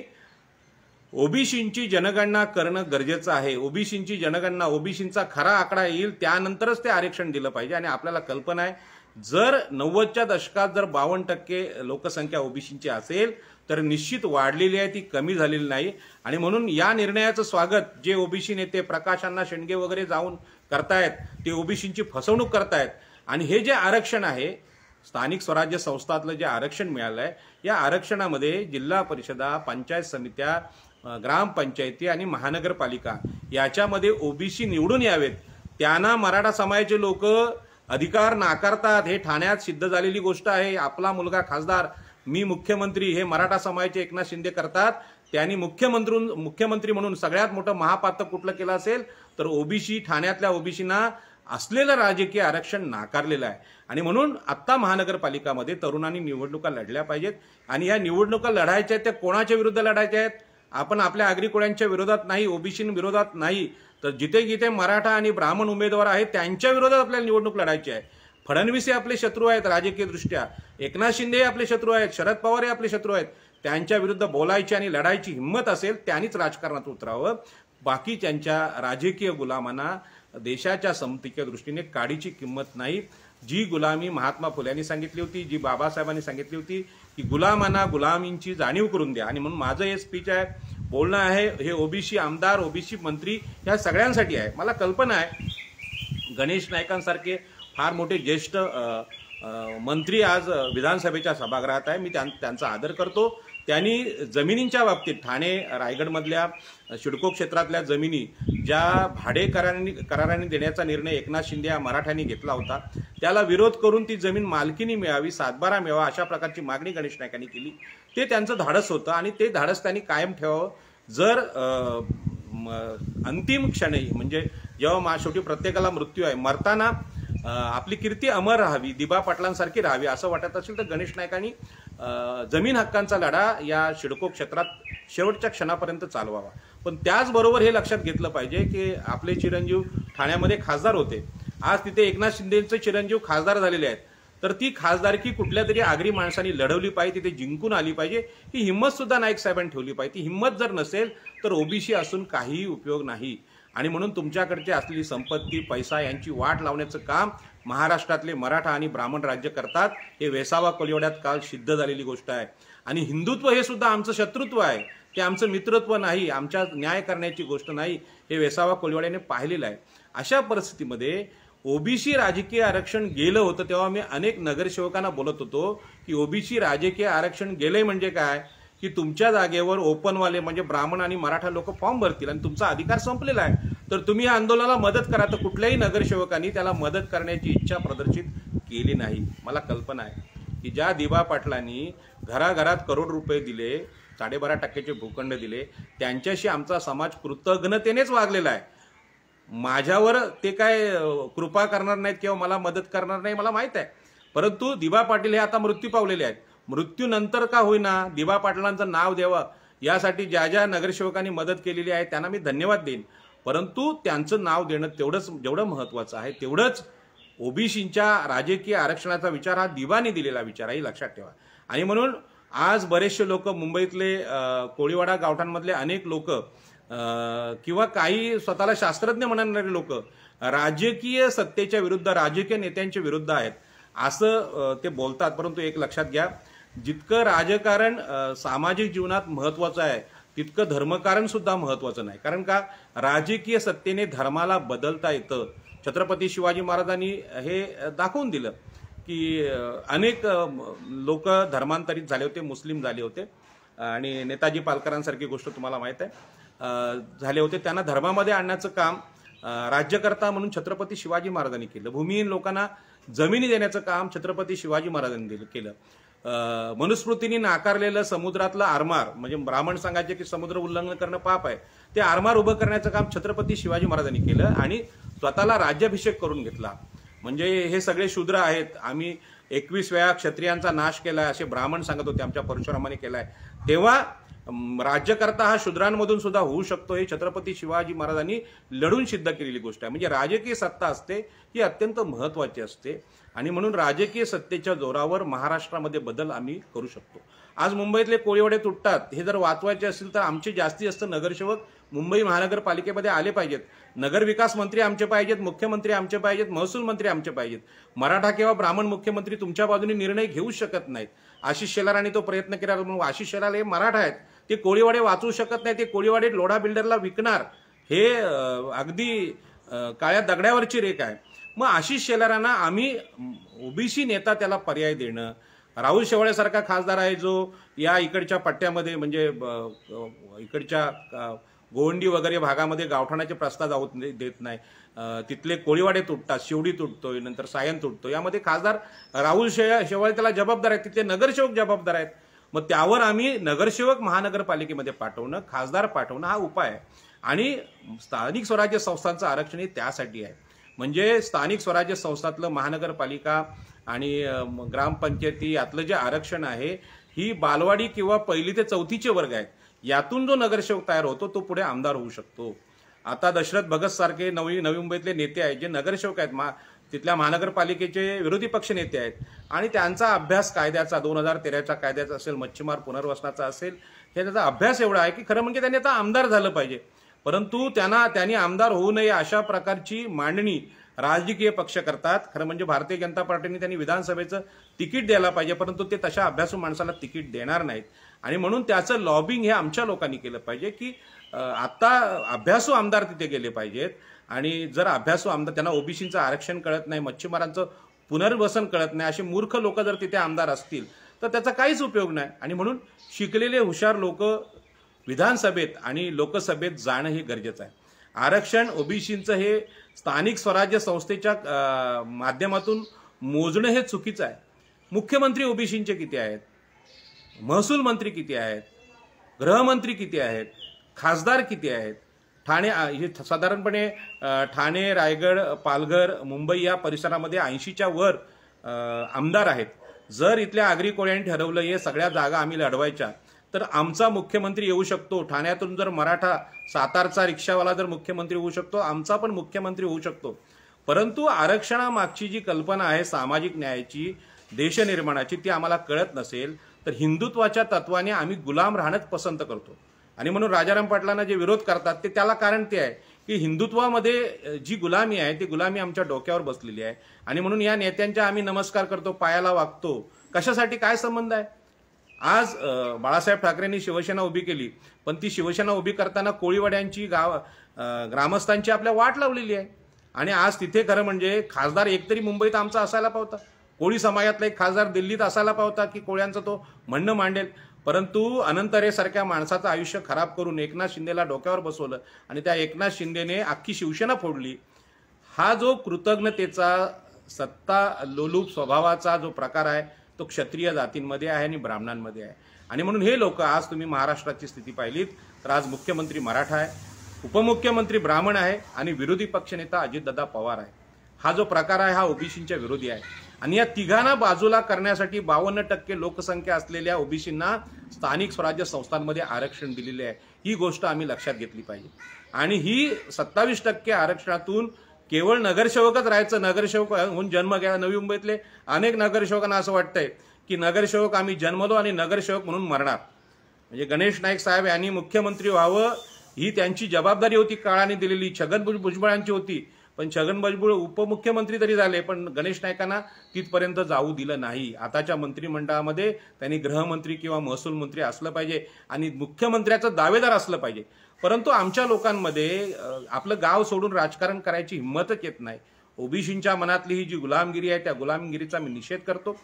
ओबीसींची जनगणना करणं गरजेचं आहे। ओबीसींची जनगणना, ओबीसींचा खरा आकडा येईल त्यानंतरच ते आरक्षण दिलं पाहिजे आणि आपल्याला कल्पना आहे जर 90च्या दशकात जर 52% लोकसंख्या ओबीसींची असेल तर निश्चित वाढलेली आहे, ती कमी झालेली नाही। आणि म्हणून या निर्णयाचं स्वागत जे ओबीसी नेते प्रकाश अण्णा शेंडगे वगैरे जाऊन करतायत ते ओबीसींची फसवणूक करतायत आणि हे जे आरक्षण आहे स्थानिक स्वराज्य संस्थातलं जे आरक्षण मिळालं आहे या आरक्षणामध्ये जिल्हा परिषदा, पंचायत समित्या, ग्रामपंचायती आणि महानगरपालिका याच्यामध्ये ओबीसी निवडून यावेत त्यांना मराठा समाजाचे लोक अधिकार नाकारतात। हे ठाण्यात सिद्ध झालेली गोष्ट आहे। आपला मुलगा खासदार, मी मुख्यमंत्री हे मराठा समाजाचे एकनाथ शिंदे करतात। त्यांनी मुख्यमंत्री म्हणून सगळ्यात मोठं महापातक कुठलं केलं असेल तर ओबीसी, ठाण्यातल्या ओबीसींना असलेलं राजकीय आरक्षण नाकारलेलं आहे। आणि म्हणून आत्ता महानगरपालिकामध्ये तरुणांनी निवडणुका लढल्या पाहिजेत आणि या निवडणुका लढायच्या आहेत त्या कोणाच्या विरुद्ध लढायच्या आहेत? आपण आपल्या आगरीकोळ्यांच्या विरोधात नाही, ओबीसींविरोधात नाही, तर जिथे जिथे मराठा आणि ब्राह्मण उमेदवार आहेत त्यांच्या विरोधात आपल्याला निवडणूक लढायची आहे। फडणवीस हे आपले शत्रू आहेत राजकीय दृष्ट्या, एकनाथ शिंदे हे आपले शत्रू आहेत, शरद पवार हे आपले शत्रू आहेत। त्यांच्या विरुद्ध बोलायची आणि लढायची हिंमत असेल त्यांनीच राजकारणात उतरावं। बाकी त्यांच्या राजकीय गुलामांना देशाच्या समतेच्या दृष्टीने काडीची किंमत नाही। जी गुलामी महात्मा फुल्यांनी सांगितली होती, जी बाबासाहेबांनी सांगितली होती की गुलामांना गुलामींची जाणीव करून द्या। आणि म्हणून माझं हे स्पीच आहे, बोलणं आहे, हे ओबीसी आमदार, ओबीसी मंत्री या सगळ्यांसाठी आहे। मला कल्पना आहे गणेश नाईकांसारखे फार मोठे ज्येष्ठ मंत्री आज विधानसभेच्या सभागृहात आहे, मी त्यांचा आदर करतो। त्यांनी जमिनींच्या बाबतीत ठाणे, रायगडमधल्या सिडको क्षेत्रातल्या जमिनी ज्या कराराने देण्याचा निर्णय एकनाथ शिंदे या मराठ्यांनी घेतला होता त्याला विरोध करून ती जमीन मालकीनी मिळावी, सातबारा मिळावा अशा प्रकारची मागणी गणेश नाईकांनी केली। ते त्यांचं धाडस होतं आणि ते धाडस त्यांनी कायम ठेवावं। जर अंतिम क्षणी म्हणजे जेव्हा शेवटी प्रत्येकाला मृत्यू आहे, मरताना आपली कीर्ती अमर राहावी, दिबा पाटलांसारखी राहावी असं वाटत असेल तर गणेश नाईकांनी जमीन हक्कांचा लढा या सिडको क्षेत्रात शेवटच्या क्षणापर्यंत चालवावा। पण त्याचबरोबर हे लक्षात घेतलं पाहिजे की आपले चिरंजीव ठाण्यामध्ये खासदार होते, आज तिथे एकनाथ शिंदेचे चिरंजीव खासदार झालेले आहेत, तर ती खासदारकी कुठल्या तरी आगरी माणसांनी लढवली पाहिजे, तिथे जिंकून आली पाहिजे। ही हिंमत सुद्धा नाईक साहेबांनी ठेवली पाहिजे। ती हिंमत जर नसेल तर ओबीसी असून काहीही उपयोग नाही। आणि म्हणून तुमच्याकडची असलेली संपत्ती, पैसा यांची वाट लावण्याचं काम महाराष्ट्रातले मराठा आणि ब्राह्मण राज्य करतात। हे वेसावा कोलिवाड्यात काल सिद्ध झालेली गोष्ट आहे। आणि हिंदुत्व हे सुद्धा आमचं शत्रुत्व आहे, ते आमचं मित्रत्व नाही, आमच्या न्याय करण्याची गोष्ट नाही, हे वेसावा कोलिवाड्याने पाहिलेलं आहे। अशा परिस्थितीमध्ये ओबीसी राजकीय आरक्षण गेलं होतं तेव्हा मी अनेक नगरसेवकांना बोलत होतो की ओबीसी राजकीय आरक्षण गेलंय म्हणजे काय की तुमच्या जागेवर ओपनवाले म्हणजे ब्राह्मण आणि मराठा लोक फॉर्म भरतील आणि तुमचा अधिकार संपलेला आहे, तर तुम्ही या आंदोलनाला मदत करा। तर कुठल्याही नगरसेवकांनी त्याला मदत करण्याची इच्छा प्रदर्शित केली नाही। मला कल्पना आहे की ज्या दिबा पाटलांनी घराघरात करोड रुपये दिले, 12.5% भूखंड दिले, त्यांच्याशी आमचा समाज कृतज्ञतेनेच वागलेला आहे. माझ्यावर ते काय कृपा करणार नाहीत किंवा मला मदत करणार नाही मला माहीत आहे, परंतु दिबा पाटील हे आता मृत्यू पावलेले आहेत. मृत्यूनंतर का होईना दिबा पाटलांचं नाव द्यावं यासाठी ज्या ज्या नगरसेवकांनी मदत केलेली आहे त्यांना मी धन्यवाद देईन, परंतु त्यांचं नाव देणं तेवढंच जेवढं महत्त्वाचं आहे तेवढंच ओबीसींच्या राजकीय आरक्षणाचा विचार हा दिबाने दिलेला विचार आहे, लक्षात ठेवा. आणि म्हणून आज बरेचसे लोक मुंबईतले कोळीवाडा गावठांमधले अनेक लोक किंवा काही स्वतःला शास्त्रज्ञ म्हणणारे लोक राजकीय सत्तेच्या विरुद्ध, राजकीय नेत्यांच्या विरुद्ध आहेत असं ते बोलतात. परंतु एक लक्षात घ्या, जितकं राजकारण सामाजिक जीवनात महत्त्वाचं आहे तितकं धर्मकारण सुद्धा महत्त्वाचं नाही. कारण का, राजकीय सत्तेने धर्माला बदलता येतं. छत्रपती शिवाजी महाराजांनी हे दाखवून दिलं की अनेक लोक धर्मांतरित झाले होते, मुस्लिम झाले होते, आणि नेताजी पालकरांसारखी गोष्ट तुम्हाला माहीत आहे झाले होते. त्यांना धर्मामध्ये आणण्याचं काम राज्यकर्ता म्हणून छत्रपती शिवाजी महाराजांनी केलं. भूमिहीन लोकांना जमिनी देण्याचं काम छत्रपती शिवाजी महाराजांनी केलं. मनुस्मृतीने नाकारलेलं समुद्रातलं आरमार, म्हणजे ब्राह्मण सांगायचे की समुद्र उल्लंघन करणं पाप आहे, ते आरमार उभं करण्याचं काम छत्रपती शिवाजी महाराजांनी केलं आणि स्वतःला राज्याभिषेक करून घेतला. म्हणजे हे सगळे शूद्र आहेत, आम्ही 21 वेळा क्षत्रियांचा नाश केलाय असे ब्राह्मण सांगत होते, आमच्या परशुरामाने केलाय. तेव्हा राज्यकर्ता हा शूद्रांमधून सुद्धा होऊ शकतो हे छत्रपती शिवाजी महाराजांनी लढून सिद्ध केलेली गोष्ट आहे. म्हणजे राजकीय सत्ता असते ही अत्यंत महत्त्वाची असते आणि म्हणून राजकीय सत्तेच्या जोरावर महाराष्ट्रामध्ये बदल आम्ही करू शकतो. आज मुंबईतले कोळीवाडे तुटतात, हे जर वाचवायचे असेल तर आमचे जास्तीत जास्त नगरसेवक मुंबई महानगरपालिकेमध्ये आले पाहिजेत. नगरविकास मंत्री आमचे पाहिजेत, मुख्यमंत्री आमचे पाहिजेत, महसूल मंत्री आमचे पाहिजेत. मराठा किंवा ब्राह्मण मुख्यमंत्री तुमच्या बाजूने निर्णय घेऊ शकत नाहीत. आशिष शेलारांनी तो प्रयत्न केला, म्हणून आशिष शेलार हे मराठा आहेत, ते कोळीवाडे वाचवू शकत नाही, ते कोळीवाडे लोढा बिल्डरला विकणार, हे अगदी काळ्या दगड्यावरची रेख आहे. मग आशिष शेलारांना आम्ही ओबीसी नेता त्याला पर्याय देणं, राहुल शेवाळेसारखा खासदार आहे जो या इकडच्या पट्ट्यामध्ये म्हणजे इकडच्या गोवंडी वगैरे भागामध्ये गावठाणाचे प्रस्ताव जाऊ देत नाही, तिथले कोळीवाडे तुटतात, शिवडी तुटतोय, नंतर सायन तुटतो, यामध्ये खासदार राहुल शेवाळे त्याला जबाबदार आहेत, तिथले नगरसेवक जबाबदार आहेत. मग त्यावर आम्ही नगरसेवक महानगरपालिकेमध्ये पाठवणं, खासदार पाठवणं हा उपाय आहे. आणि स्थानिक स्वराज्य संस्थांचं आरक्षण हे त्यासाठी आहे. म्हणजे स्थानिक स्वराज्य संस्थातलं महानगरपालिका आणि ग्रामपंचायती यातलं जे आरक्षण आहे ही बालवाडी किंवा 1ली ते 4थीचे वर्ग आहेत, यातून जो नगरसेवक तयार होतो तो पुढे आमदार होऊ शकतो. आता दशरथ भगत सारखे नवी मुंबईतले नेते आहेत जे नगरसेवक आहेत, तिथल्या महानगरपालिकेचे विरोधी पक्ष नेते आहेत, आणि त्यांचा अभ्यास कायद्याचा 2013च्या कायद्याचा असेल, मच्छीमार पुनर्वसनाचा असेल, हे त्याचा अभ्यास एवढा आहे की खरं म्हणजे त्यांनी आता आमदार झालं पाहिजे. परंतु त्यांनी आमदार होऊ नये अशा प्रकारची मांडणी राजकीय पक्ष करतात. खरं म्हणजे भारतीय जनता पार्टीने त्यांनी विधानसभेचं तिकीट द्यायला पाहिजे, परंतु ते तशा अभ्यासू माणसाला तिकीट देणार नाहीत. आणि म्हणून त्याचं लॉबिंग हे आमच्या लोकांनी केलं पाहिजे की आता अभ्यासू आमदार तिथे गेले पाहिजेत. आणि जर अभ्यासू आमदार, त्यांना ओबीसीचं आरक्षण कळत नाही, मच्छीमारांचं पुनर्वसन कळत नाही, असे मूर्ख लोक जर तिथे आमदार असतील तर त्याचा काहीच उपयोग नाही. आणि म्हणून शिकलेले हुशार लोक विधानसभेत आणि लोकसभेत जाणं हे गरजेचं आहे. आरक्षण ओबीसीचं हे स्थानिक स्वराज्य संस्थेच्या माध्यमातून मोजणं हे चुकीचं आहे. मुख्यमंत्री ओबीसीचे किती आहेत, महसूल मंत्री किती आहेत, गृहमंत्री किती आहेत, खासदार किती आहेत, ठाणे हे साधारणपणे ठाणे, रायगड, पालघर, मुंबई या परिसरामध्ये 80च्या वर आमदार आहेत. जर इथल्या आगरी कोळ्यांनी ठरवलं हे सगळ्या जागा आम्ही लढवायच्या तर आमचा मुख्यमंत्री येऊ शकतो. ठाण्यातून जर मराठा, सातारचा रिक्षावाला जर मुख्यमंत्री होऊ शकतो, आमचा पण मुख्यमंत्री होऊ शकतो. परंतु आरक्षणामागची जी कल्पना आहे सामाजिक न्यायाची, देशनिर्माणाची, ती आम्हाला कळत नसेल तर हिंदुत्वाच्या तत्वाने आम्ही गुलाम राहणंच पसंत करतो. आणि म्हणून राजाराम पाटलांना जे विरोध करतात ते त्याला कारण ते आहे की हिंदुत्वामध्ये जी गुलामी आहे ती गुलामी आमच्या डोक्यावर बसलेली आहे. आणि म्हणून या नेत्यांच्या आम्ही नमस्कार करतो, पायाला वागतो. कशासाठी, काय संबंध आहे? आज बाळासाहेब ठाकरेंनी शिवसेना उभी केली, पण ती शिवसेना उभी करताना कोळीवाड्यांची ग्रामस्थांची आपल्या वाट लावलेली आहे. आणि आज तिथे खरं म्हणजे खासदार एकतरी मुंबईत आमचा असायला पावता, कोळी समाजातला एक खासदार दिल्लीत असायला पावता की कोळ्यांचं तो म्हणणं मांडेल. परंतु अनंत रे सारख्या माणसाचं आयुष्य खराब करून एकनाथ शिंदेला डोक्यावर बसवलं आणि त्या एकनाथ शिंदेने अख्खी शिवसेना फोडली. हा जो कृतज्ञतेचा, सत्ता लोलूप स्वभावाचा जो प्रकार आहे तो क्षत्रिय जातींमध्ये आहे आणि ब्राह्मणांमध्ये आहे. आणि म्हणून हे लोक, आज तुम्ही महाराष्ट्राची स्थिती पाहिलीत तर आज मुख्यमंत्री मराठा आहे, उपमुख्यमंत्री ब्राह्मण आहे आणि विरोधी पक्षनेता अजितदादा पवार आहे. हा जो प्रकार आहे हा ओबीसींच्या विरोधी आहे. आणि या तिघांना बाजूला करण्यासाठी 52% लोकसंख्या असलेल्या ओबीसींना स्थानिक स्वराज्य संस्थांमध्ये आरक्षण दिलेले आहे. ही गोष्ट आम्ही लक्षात घेतली पाहिजे. आणि ही 27% आरक्षणातून केवळ नगरसेवकच राहायचं, नगरसेवक होऊन जन्म घ्या. नवी मुंबईतले अनेक नगरसेवकांना असं वाटतंय की नगरसेवक आम्ही जन्मलो आणि नगरसेवक म्हणून मरणार. म्हणजे गणेश नाईक साहेब यांनी मुख्यमंत्री व्हावं ही त्यांची जबाबदारी होती, काळाने दिलेली. छगन भुजबळांची होती, पण छगन भुजबळ उपमुख्यमंत्री तरी झाले, पण गणेश नाईकांना तिथपर्यंत जाऊ दिलं नाही. आताच्या मंत्रिमंडळामध्ये त्यांनी गृहमंत्री किंवा महसूल मंत्री असलं पाहिजे आणि मुख्यमंत्र्याचं दावेदार असलं पाहिजे. परंतु आमच्या लोकांमध्ये आपलं गाव सोडून राजकारण करायची हिंमतच येत नाही. ओबीसींच्या मनातली ही जी गुलामगिरी आहे त्या गुलामगिरीचा मी निषेध करतो.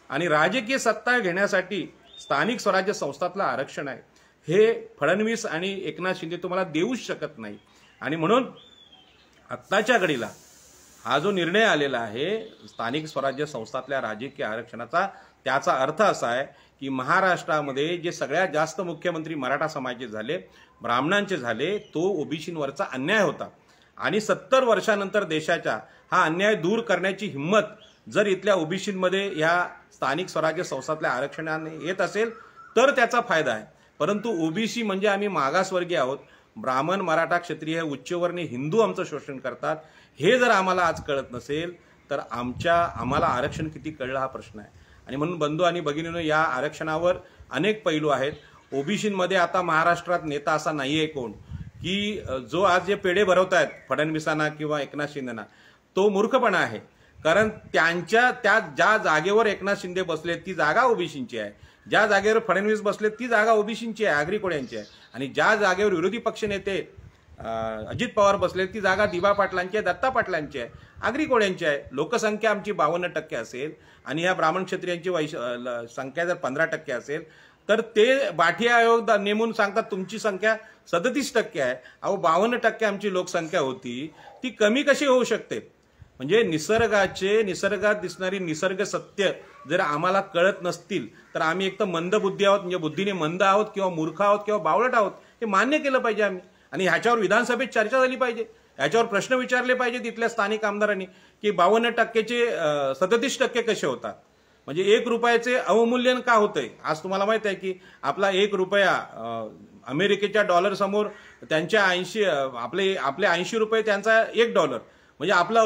आणि राजकीय सत्ता घेण्यासाठी स्थानिक स्वराज्य संस्थातलं आरक्षण आहे हे फडणवीस आणि एकनाथ शिंदे तुम्हाला देऊच शकत नाही. आणि म्हणून आत्ताच्या घडीला हा जो निर्णय आलेला आहे स्थानिक स्वराज्य संस्थातल्या राजकीय आरक्षणाचा, त्याचा अर्थ असा आहे की महाराष्ट्रामध्ये जे सगळ्यात जास्त मुख्यमंत्री मराठा समाजाचे झाले, ब्राह्मणांचे झाले, तो ओबीसींवरचा अन्याय होता. आणि 70 वर्षानंतर देशाच्या हा अन्याय दूर करण्याची हिंमत जर इथल्या ओबीसींमध्ये या स्थानिक स्वराज्य संस्थातल्या आरक्षणाने येत असेल तर त्याचा फायदा आहे. परंतु ओबीसी म्हणजे आम्ही मागासवर्गीय आहोत. ब्राह्मण, मराठा, क्षत्रिय, उच्चवर्णीय हिंदू आमचं शोषण करतात. हे जर आम्हाला आज कळत नसेल तर आम्हाला आरक्षण किती कळलं हा प्रश्न आहे. आणि म्हणून बंधू आणि भगिनींनो, या आरक्षणावर अनेक पैलू आहेत. ओबीसींमध्ये आता महाराष्ट्रात नेता असा नाहीये कोण की जो आज जे पेढे भरवतायत फडणवीसांना किंवा एकनाथ शिंदेना, तो मूर्खपणा आहे. कारण त्या ज्या जागेवर एकनाथ शिंदे बसले ती जागा ओबीसींची आहे, ज्या जागेवर फडणवीस बसले ती जागा ओबीसींची आहे, आगरी कोळ्यांची आहे. आणि ज्या जागेवर विरोधी पक्षनेते अजित पवार बसले ती जागा दिबा पाटलांची आहे, दत्ता पाटलांची आहे, आगरी कोळ्यांची आहे. लोकसंख्या आमची 52% असेल आणि या ब्राह्मण क्षत्रियांची संख्या जर 15% असेल तर ते बाठी आयोग नेमून सांगतात तुमची संख्या 37% आहे. अहो 52% आमची लोकसंख्या होती, ती कमी कशी होऊ शकते? म्हणजे निसर्गात दिसणारी निसर्ग सत्य जर आम्हाला कळत नसतील तर आम्ही एक तर मंद बुद्धी आहोत, म्हणजे बुद्धीने मंद आहोत किंवा मूर्ख आहोत किंवा बावळट आहोत, हे मान्य केलं पाहिजे आम्ही. आणि ह्याच्यावर विधानसभेत चर्चा झाली पाहिजे, ह्याच्यावर प्रश्न विचारले पाहिजे तिथल्या स्थानिक आमदारांनी की 52%चे 37% कसे होतात. म्हणजे 1 रुपयाचे अवमूल्यन का होतंय? आज तुम्हाला माहित आहे की आपला 1 रुपया अमेरिकेच्या डॉलर समोर त्यांच्या 80 आपले 80 रुपये त्यांचा $1, म्हणजे आपलं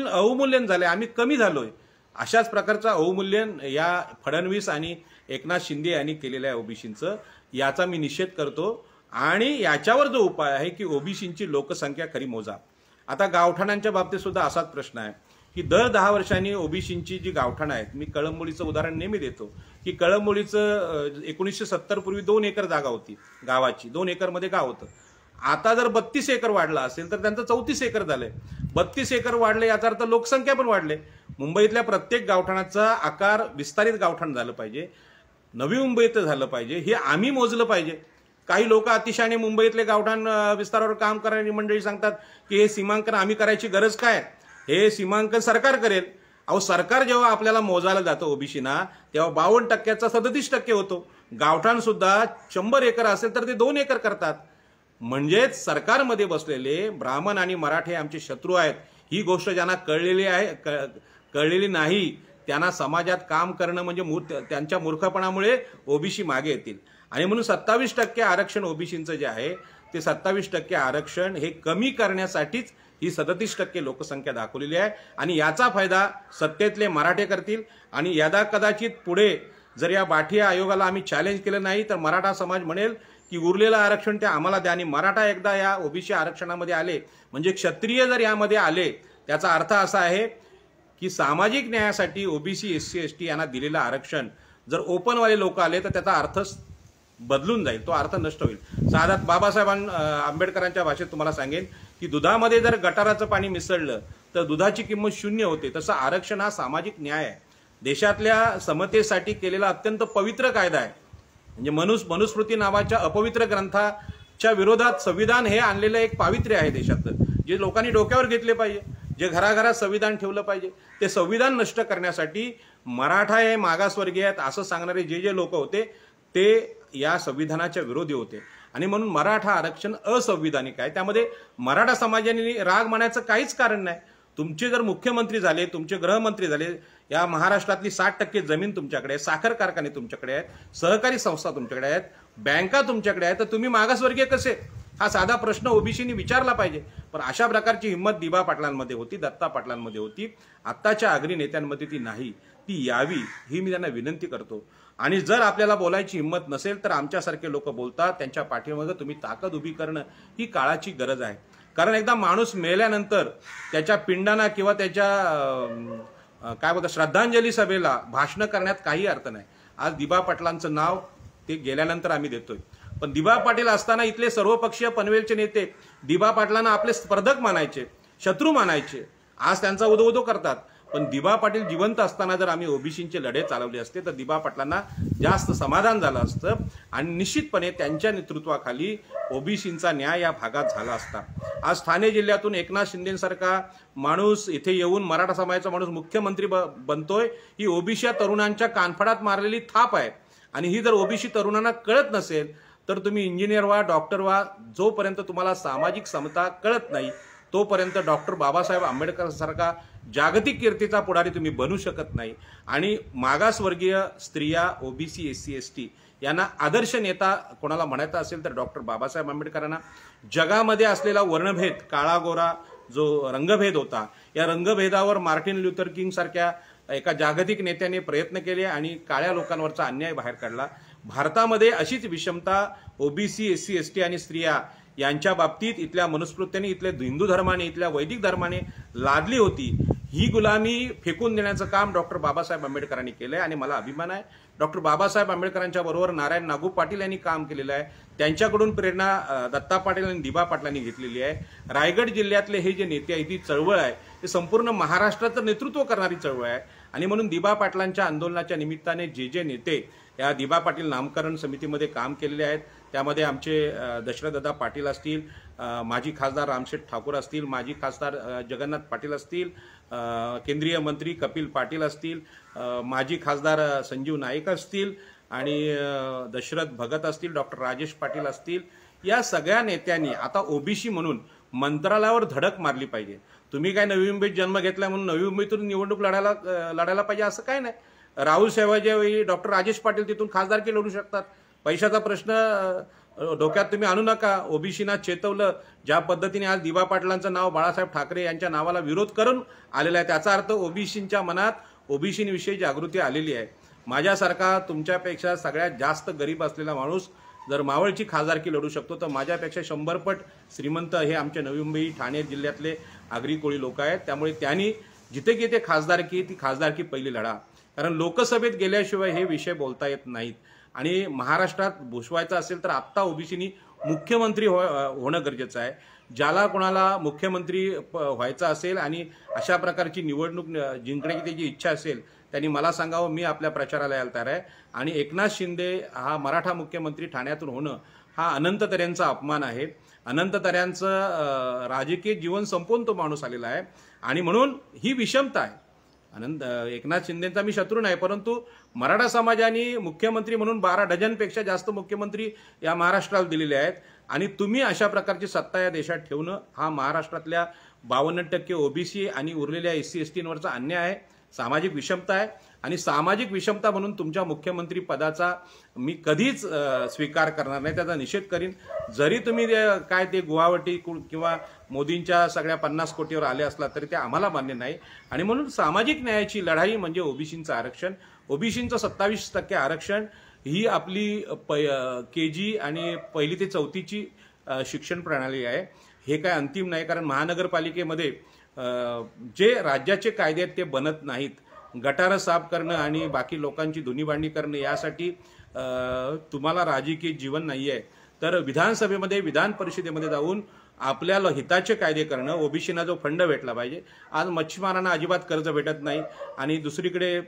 अवमूल्यन झालंय, आम्ही कमी झालोय. अशाच प्रकारचं अवमूल्यन या फडणवीस आणि एकनाथ शिंदे यांनी केलेलं आहे ओबीसींचं. याचा मी निषेध करतो. आणि याच्यावर जो उपाय आहे की ओबीसींची लोकसंख्या खरी मोजा. आता गावठाणांच्या बाबतीत सुद्धा असाच प्रश्न आहे की दर 10 वर्षांनी ओबीसींची जी गावठाणं आहेत, मी कळंबोलीचं उदाहरण नेहमी देतो की कळंबोलीचं 1970 पूर्वी 2 एकर जागा होती गावाची, 2 एकरमध्ये गाव होतं. आता जर 32 एकर वाढला असेल तर त्यांचं 34 एकर झालंय. 32 एकर वाढले याचा अर्थ लोकसंख्या पण वाढले. मुंबईतल्या प्रत्येक गावठाणाचा आकार विस्तारित गावठाण झालं पाहिजे, नवी मुंबईत झालं पाहिजे, हे आम्ही मोजलं पाहिजे. काही लोक अतिशयाने मुंबईतले गावठाण विस्तारावर काम करणारी मंडळी सांगतात की हे सीमांकन आम्ही करायची गरज काय, हे सीमांकन सरकार करेल. अहो सरकार जेव्हा आपल्याला मोजायला जातं ओबीसीना तेव्हा 52%चा 37% होतो. गावठाण सुद्धा 100 एकर असेल तर ते 2 एकर करतात. म्हणजेच सरकारमध्ये बसलेले ब्राह्मण आणि मराठे आमचे शत्रू आहेत. ही गोष्ट ज्यांना कळलेली नाही त्यांना समाजात काम करणं म्हणजे त्यांच्या मूर्खपणामुळे ओबीसी मागे येतील. आणि म्हणून 27% आरक्षण ओबीसींचं जे आहे ते 27% आरक्षण हे कमी करण्यासाठीच ही 37% लोकसंख्या दाखवलेली आहे. आणि याचा फायदा सत्तेतले मराठे करतील. आणि यदा कदाचित पुढे जर या बाठी आयोगाला आम्ही चॅलेंज केलं नाही तर मराठा समाज म्हणेल की उरलेलं आरक्षण ते आम्हाला द्या. आणि मराठा एकदा या ओबीसी आरक्षणामध्ये आले म्हणजे क्षत्रिय जर यामध्ये आले त्याचा अर्थ असा आहे की सामाजिक न्यायासाठी ओबीसी, SC, ST यांना दिलेलं आरक्षण जर ओपनवाले लोक आले तर त्याचा अर्थ बदलून जाईल, तो अर्थ नष्ट होईल. साधात बाबासाहेब आंबेडकरांच्या भाषेत तुम्हाला सांगेन की दुधामध्ये जर गटाराचं पाणी मिसळलं तर दुधाची किंमत 0 होते. तसं आरक्षण हा सामाजिक न्याय आहे, देशातल्या समतेसाठी केलेला अत्यंत पवित्र कायदा आहे. म्हणजे मनुस्मृती नावाच्या अपवित्र ग्रंथाच्या विरोधात संविधान हे आणलेलं एक पावित्र्य आहे देशातलं, जे लोकांनी डोक्यावर घेतले पाहिजे, जे घराघरात संविधान ठेवलं पाहिजे. ते संविधान नष्ट करण्यासाठी मराठा हे मागासवर्गीय आहेत असं सांगणारे जे लोक होते ते या संविधानाच्या विरोधी होते आणि म्हणून मराठा आरक्षण असंविधानिक आहे. त्यामध्ये मराठा समाजाने राग मानायचं काहीच कारण नाही. तुमचे जर मुख्यमंत्री झाले, तुमचे गृहमंत्री झाले, या महाराष्ट्रातली 60% जमीन तुमच्याकडे आहे, साखर कारखाने तुमच्याकडे आहेत, सहकारी संस्था तुमच्याकडे आहेत, बँका तुमच्याकडे आहेत, तर तुम्ही मागासवर्गीय कसे? हा साधा प्रश्न ओबीसीनी विचारला पाहिजे. पण अशा प्रकारची हिंमत दिबा पाटलांमध्ये होती, दत्ता पाटलांमध्ये होती. आत्ताच्या अग्री नेत्यांमध्ये ती नाही. ती यावी ही मी त्यांना विनंती करतो. आणि जर आपल्याला बोलायची हिंमत नसेल तर आमच्यासारखे लोक बोलतात, त्यांच्या पाठीमागे तुम्ही ताकद उभी करणं ही काळाची गरज आहे. कारण एकदा माणूस मेल्यानंतर त्याच्या पिंडाना किंवा त्याच्या काय बोलतात श्रद्धांजली सभेला भाषण करण्यात काही अर्थ नाही. आज दिबा पाटलांचं नाव ते गेल्यानंतर आम्ही देतोय. पण दिबा पाटील असताना इथले सर्वपक्षीय पनवेलचे नेते दिबा पाटलांना आपले स्पर्धक मानायचे, शत्रू मानायचे. आज त्यांचा उदो करतात. पण दिबा पाटील जिवंत असताना जर आम्ही ओबीसींचे लढे चालवले असते तर दिबा पाटलांना जास्त समाधान झालं असतं आणि निश्चितपणे त्यांच्या नेतृत्वाखाली ओबीसींचा न्याय या भागात झाला असता. आज ठाणे जिल्ह्यातून एकनाथ शिंदेसारखा माणूस इथे येऊन मराठा समाजाचा माणूस मुख्यमंत्री बनतोय, ही ओबीसी तरुणांच्या कानफडात मारलेली थाप आहे. आणि ही जर ओबीसी तरुणांना कळत नसेल तर तुम्ही इंजिनियर व्हा, डॉक्टर व्हा. जोपर्यंत तुम्हाला सामाजिक समता कळत नाही तोपर्यंत डॉक्टर बाबासाहेब आंबेडकर सारखा जागतिक कीर्तीचा पुढारी तुम्ही बनू शकत नाही. आणि मागासवर्गीय स्त्रिया, ओबीसी, SC ST यांना आदर्श नेता कोणाला म्हणायचा असेल तर डॉक्टर बाबासाहेब आंबेडकरांना. जगामध्ये असलेला वर्णभेद, काळा गोरा जो रंगभेद होता, या रंगभेदावर मार्टिन ल्युथर किंग सारख्या एका जागतिक नेत्याने प्रयत्न केले आणि काळ्या लोकांवरचा अन्याय बाहेर काढला. भारतामध्ये अशीच विषमता ओबीसी, SC ST आणि स्त्रिया यांच्या बाबतीत इथल्या मनुस्मृत्याने, इथल्या हिंदू धर्माने, इथल्या वैदिक धर्माने लादली होती. ही गुलामी फेकून देण्याचं काम डॉक्टर बाबासाहेब आंबेडकरांनी केलंय आणि मला अभिमान आहे. डॉक्टर बाबासाहेब आंबेडकरांच्या बरोबर नारायण नागू पाटील यांनी काम केलेलं आहे. त्यांच्याकडून प्रेरणा दत्ता पाटील आणि दिबा पाटलांनी घेतलेली आहे. रायगड जिल्ह्यातले हे जे नेते आहेत, ही चळवळ आहे, ते संपूर्ण महाराष्ट्राचं नेतृत्व करणारी चळवळ आहे. आणि म्हणून दिबा पाटलांच्या आंदोलनाच्या निमित्ताने जे नेते या दिबा पाटील नामकरण समितीमध्ये काम केलेले आहेत, त्यामध्ये आमचे दशरथदादा पाटील असतील, माजी खासदार रामशेठ ठाकूर असतील, माजी खासदार जगन्नाथ पाटील असतील, केंद्रीय मंत्री कपिल पाटील असतील, माजी खासदार संजीव नाईक असतील आणि दशरथ भगत असतील, डॉक्टर राजेश पाटील असतील, या सगळ्या नेत्यांनी आता ओबीसी म्हणून मंत्रालयावर धडक मारली पाहिजे. तुम्ही काय नवी मुंबईत जन्म घेतला म्हणून नवी मुंबईतून निवडणूक लढायला पाहिजे असं काय नाही. राहुल साहेबांच्या वेळी डॉक्टर राजेश पाटील तिथून खासदारकी लढू शकतात. पैशाचा प्रश्न डोक्यात तुम्ही आणू नका. ओबीसीना चेतवलं. ज्या पद्धतीने आज दिबा पाटलांचं नाव बाळासाहेब ठाकरे यांच्या नावाला विरोध करून आलेला आहे, त्याचा अर्थ ओबीसींच्या मनात ओबीसीविषयी जागृती आलेली आहे. माझ्यासारखा तुमच्यापेक्षा सगळ्यात जास्त गरीब असलेला माणूस जर मावळची खासदारकी लढू शकतो तर माझ्यापेक्षा 100 पट श्रीमंत हे आमच्या नवी मुंबई ठाणे जिल्ह्यातले आगरी कोळी लोक आहेत. त्यामुळे त्यांनी जिथे किती खासदारकी, ती खासदारकी पहिली लढा. कारण लोकसभेत गेल्याशिवाय हे विषय बोलता येत नाहीत. आणि महाराष्ट्रात भुसवायचं असेल तर आत्ता ओबीसीनी मुख्यमंत्री होणं गरजेचं आहे. ज्याला कोणाला मुख्यमंत्री व्हायचं असेल आणि अशा प्रकारची निवडणूक जिंकण्याची त्याची इच्छा असेल त्यांनी मला सांगावं. मी आपल्या प्रचाराला तयार आहे. आणि एकनाथ शिंदे हा मराठा मुख्यमंत्री ठाण्यातून होणं हा अनंत तऱ्यांचा अपमान आहे. अनंत तऱ्यांचं राजकीय जीवन संपवून तो माणूस आलेला आहे आणि म्हणून ही विषमता आहे. एकनाथ शिंदेचा मी शत्रू नाही, परंतु मराठा समाजाने मुख्यमंत्री म्हणून 12 डझनपेक्षा जास्त मुख्यमंत्री या महाराष्ट्राला दिलेले आहेत. आणि तुम्ही अशा प्रकारची सत्ता या देशात ठेवणं हा महाराष्ट्रातल्या 52% ओबीसी आणि उरलेल्या SC STवरचा अन्याय आहे, सामाजिक विषमता आहे. आणि सामाजिक विषमता म्हणून तुमच्या मुख्यमंत्री पदाचा मी कधीच स्वीकार करणार नाही, त्याचा निषेध करीन. जरी तुम्ही काय ते गुवाहाटी किंवा मोदींच्या सगळ्या 50 कोटीवर आले असला तरी ते आम्हाला मान्य नाही. आणि म्हणून सामाजिक न्यायाची लढाई म्हणजे ओबीसींचं आरक्षण. ओबीसींचं 27% आरक्षण ही आपली KG आणि 1ली ते 4थीची शिक्षण प्रणाली आहे. हे काय अंतिम नाही. कारण महानगरपालिकेमध्ये जे राज्याचे कायदे आहेत ते बनत नाहीत. गटारं साफ करणं आणि बाकी लोकांची धुनीभांडी करणं यासाठी तुम्हाला राजकीय जीवन नाही आहे. तर विधानसभेमध्ये, विधान परिषदेमध्ये जाऊन आपल्याला हिताचे कायदे करणं, ओबीसीना जो फंड भेटला पाहिजे. आज मच्छीमारांना अजिबात कर्ज भेटत नाही आणि दुसरीकडे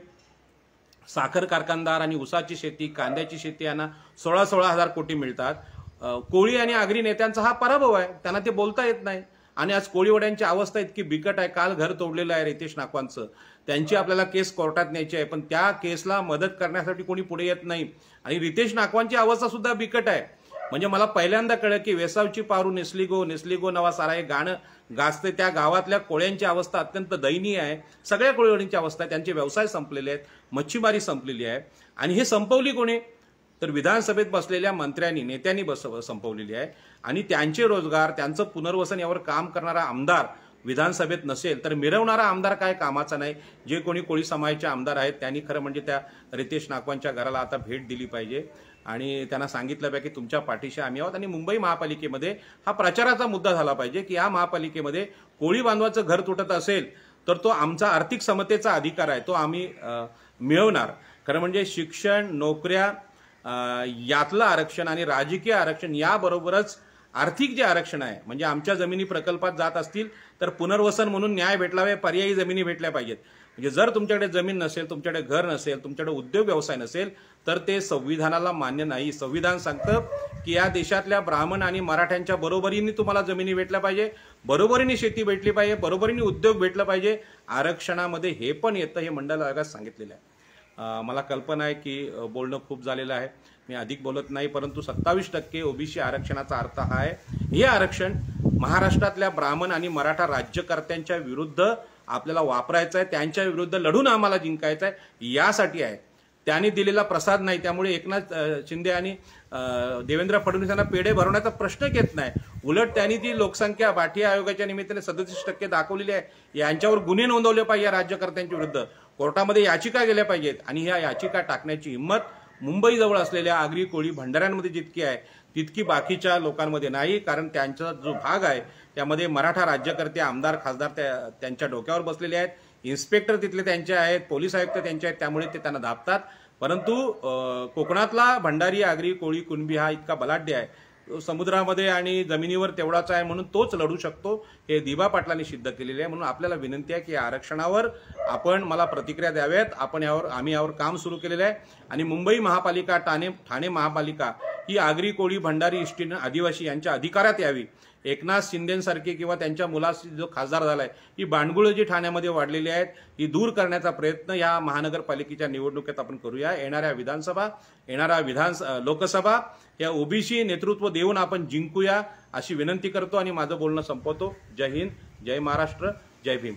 साखर कारखानदार आणि ऊसाची शेती, कांद्याची शेती यांना 16,000 कोटी मिळतात. कोळी आणि आगरी नेत्यांचा हा पराभव आहे. त्यांना ते बोलता येत नाही. आणि आज कोळीवाड्यांची अवस्था इतकी बिकट आहे. काल घर तोडलेलं आहे रितेश नाकवांचं, त्यांची आपल्याला केस कोर्टात न्यायची आहे, पण त्या केसला मदत करण्यासाठी कोणी पुढे येत नाही. आणि रितेश नाकवांची अवस्था सुद्धा बिकट आहे. म्हणजे मला पहिल्यांदा कळलं की वेसावची पारू नेसलीगो नवा सारा हे गाणं गाजते त्या गावातल्या कोळ्यांची अवस्था अत्यंत दयनीय आहे. सगळ्या कोळीवाड्यांची अवस्था आहे. त्यांचे व्यवसाय संपलेले आहेत, मच्छीमारी संपलेली आहे. आणि हे संपवली कोणी? तर विधानसभेत बसलेल्या मंत्र्यांनी, नेत्यांनी संपवलेली आहे. आणि त्यांचे रोजगार, त्यांचं पुनर्वसन यावर काम करणारा आमदार विधानसभेत नसेल तर मिरवणारा आमदार काय कामाचा नाही. जे कोणी कोळी समाजाचे आमदार आहेत त्यांनी खरं म्हणजे त्या रितेश नाकवांच्या घराला आता भेट दिली पाहिजे आणि त्यांना सांगितलं पाहिजे की तुमच्या पाठीशी आम्ही आहोत. आणि मुंबई महापालिकेमध्ये हा प्रचाराचा मुद्दा झाला पाहिजे की या महापालिकेमध्ये कोळी बांधवाचं घर तुटत असेल तर तो आमचा आर्थिक समतेचा अधिकार आहे, तो आम्ही मिळवणार. खरं म्हणजे शिक्षण, नोकऱ्या यातलं आरक्षण आणि राजकीय आरक्षण याबरोबरच आर्थिक जे आरक्षण आहे, म्हणजे आमच्या जमिनी प्रकल्पात जात असतील तर पुनर्वसन म्हणून न्याय भेटलावे, पर्यायी जमिनी भेटल्या पाहिजेत. म्हणजे जर तुमच्याकडे जमीन नसेल, तुमच्याकडे घर नसेल, तुमच्याकडे उद्योग व्यवसाय नसेल तर ते संविधानाला मान्य नाही. संविधान सांगतं की या देशातल्या ब्राह्मण आणि मराठ्यांच्या बरोबरीने तुम्हाला जमिनी भेटल्या पाहिजे, बरोबरीने शेती भेटली पाहिजे, बरोबरीने उद्योग भेटला पाहिजे. आरक्षणामध्ये हे पण येतं, हे मंडल आयोगात सांगितलेलं आहे. मला कल्पना आहे की बोलणं खूप झालेलं आहे, मी अधिक बोलत नाही. परंतु 27% ओबीसी आरक्षणाचा अर्थ हा आहे, हे आरक्षण महाराष्ट्रातल्या ब्राह्मण आणि मराठा राज्यकर्त्यांच्या विरुद्ध आपल्याला वापरायचं आहे, त्यांच्या विरुद्ध लढून आम्हाला जिंकायचं आहे, यासाठी आहे. त्यांनी दिलेला प्रसाद नाही. त्यामुळे एकनाथ शिंदे आणि देवेंद्र फडणवीस यांना पेढे भरवण्याचा प्रश्नच येत नाही. उलट त्यांनी ती लोकसंख्या बाठी आयोगाच्या निमित्ताने 37% दाखवलेली आहे. यांच्यावर गुन्हे नोंदवले पाहिजे या राज्यकर्त्यांच्या विरुद्ध, कोर्टामध्ये याचिका गेल्या पाहिजेत. आणि ह्या याचिका टाकण्याची हिंमत मुंबईजवळ असलेल्या आगरी कोळी भंडाऱ्यांमध्ये जितकी आहे तितकी बाकीच्या लोकांमध्ये नाही. कारण त्यांचा जो भाग आहे त्यामध्ये मराठा राज्यकर्ते, आमदार, खासदार त्यांच्या डोक्यावर बसलेले आहेत. इन्स्पेक्टर तिथले त्यांचे आहेत, पोलीस आयुक्त त्यांचे आहेत, त्यामुळे ते त्यांना दाबतात. परंतु कोकणातला भंडारी, आगरी, कोळी, कुणबी हा इतका बलाढ्य आहे, समुद्रामध्ये आणि जमिनीवर तेवढाच आहे, म्हणून तोच लढू शकतो, हे दिबा पाटलांनी सिद्ध केलेले आहे. म्हणून आपल्याला विनंती आहे की या आरक्षणावर आपण मला प्रतिक्रिया द्याव्यात. आम्ही यावर काम सुरू केलेलं आहे. आणि मुंबई महापालिका, ठाणे महापालिका ही आगरी, कोळी, भंडारी, इष्टीन, आदिवासी यांच्या अधिकारात यावी. एकनाथ शिंदेसारखे किंवा त्यांच्या मुलाशी जो खासदार झालाय, ही बांडगुळं जी ठाण्यामध्ये वाढलेली आहेत ही दूर करण्याचा प्रयत्न या महानगरपालिकेच्या निवडणुकीत आपण करूया. येणाऱ्या लोकसभा या ओबीसी नेतृत्व देऊन आपण जिंकूया अशी विनंती करतो आणि माझं बोलणं संपवतो. जय हिंद, जय महाराष्ट्र, जय भीम.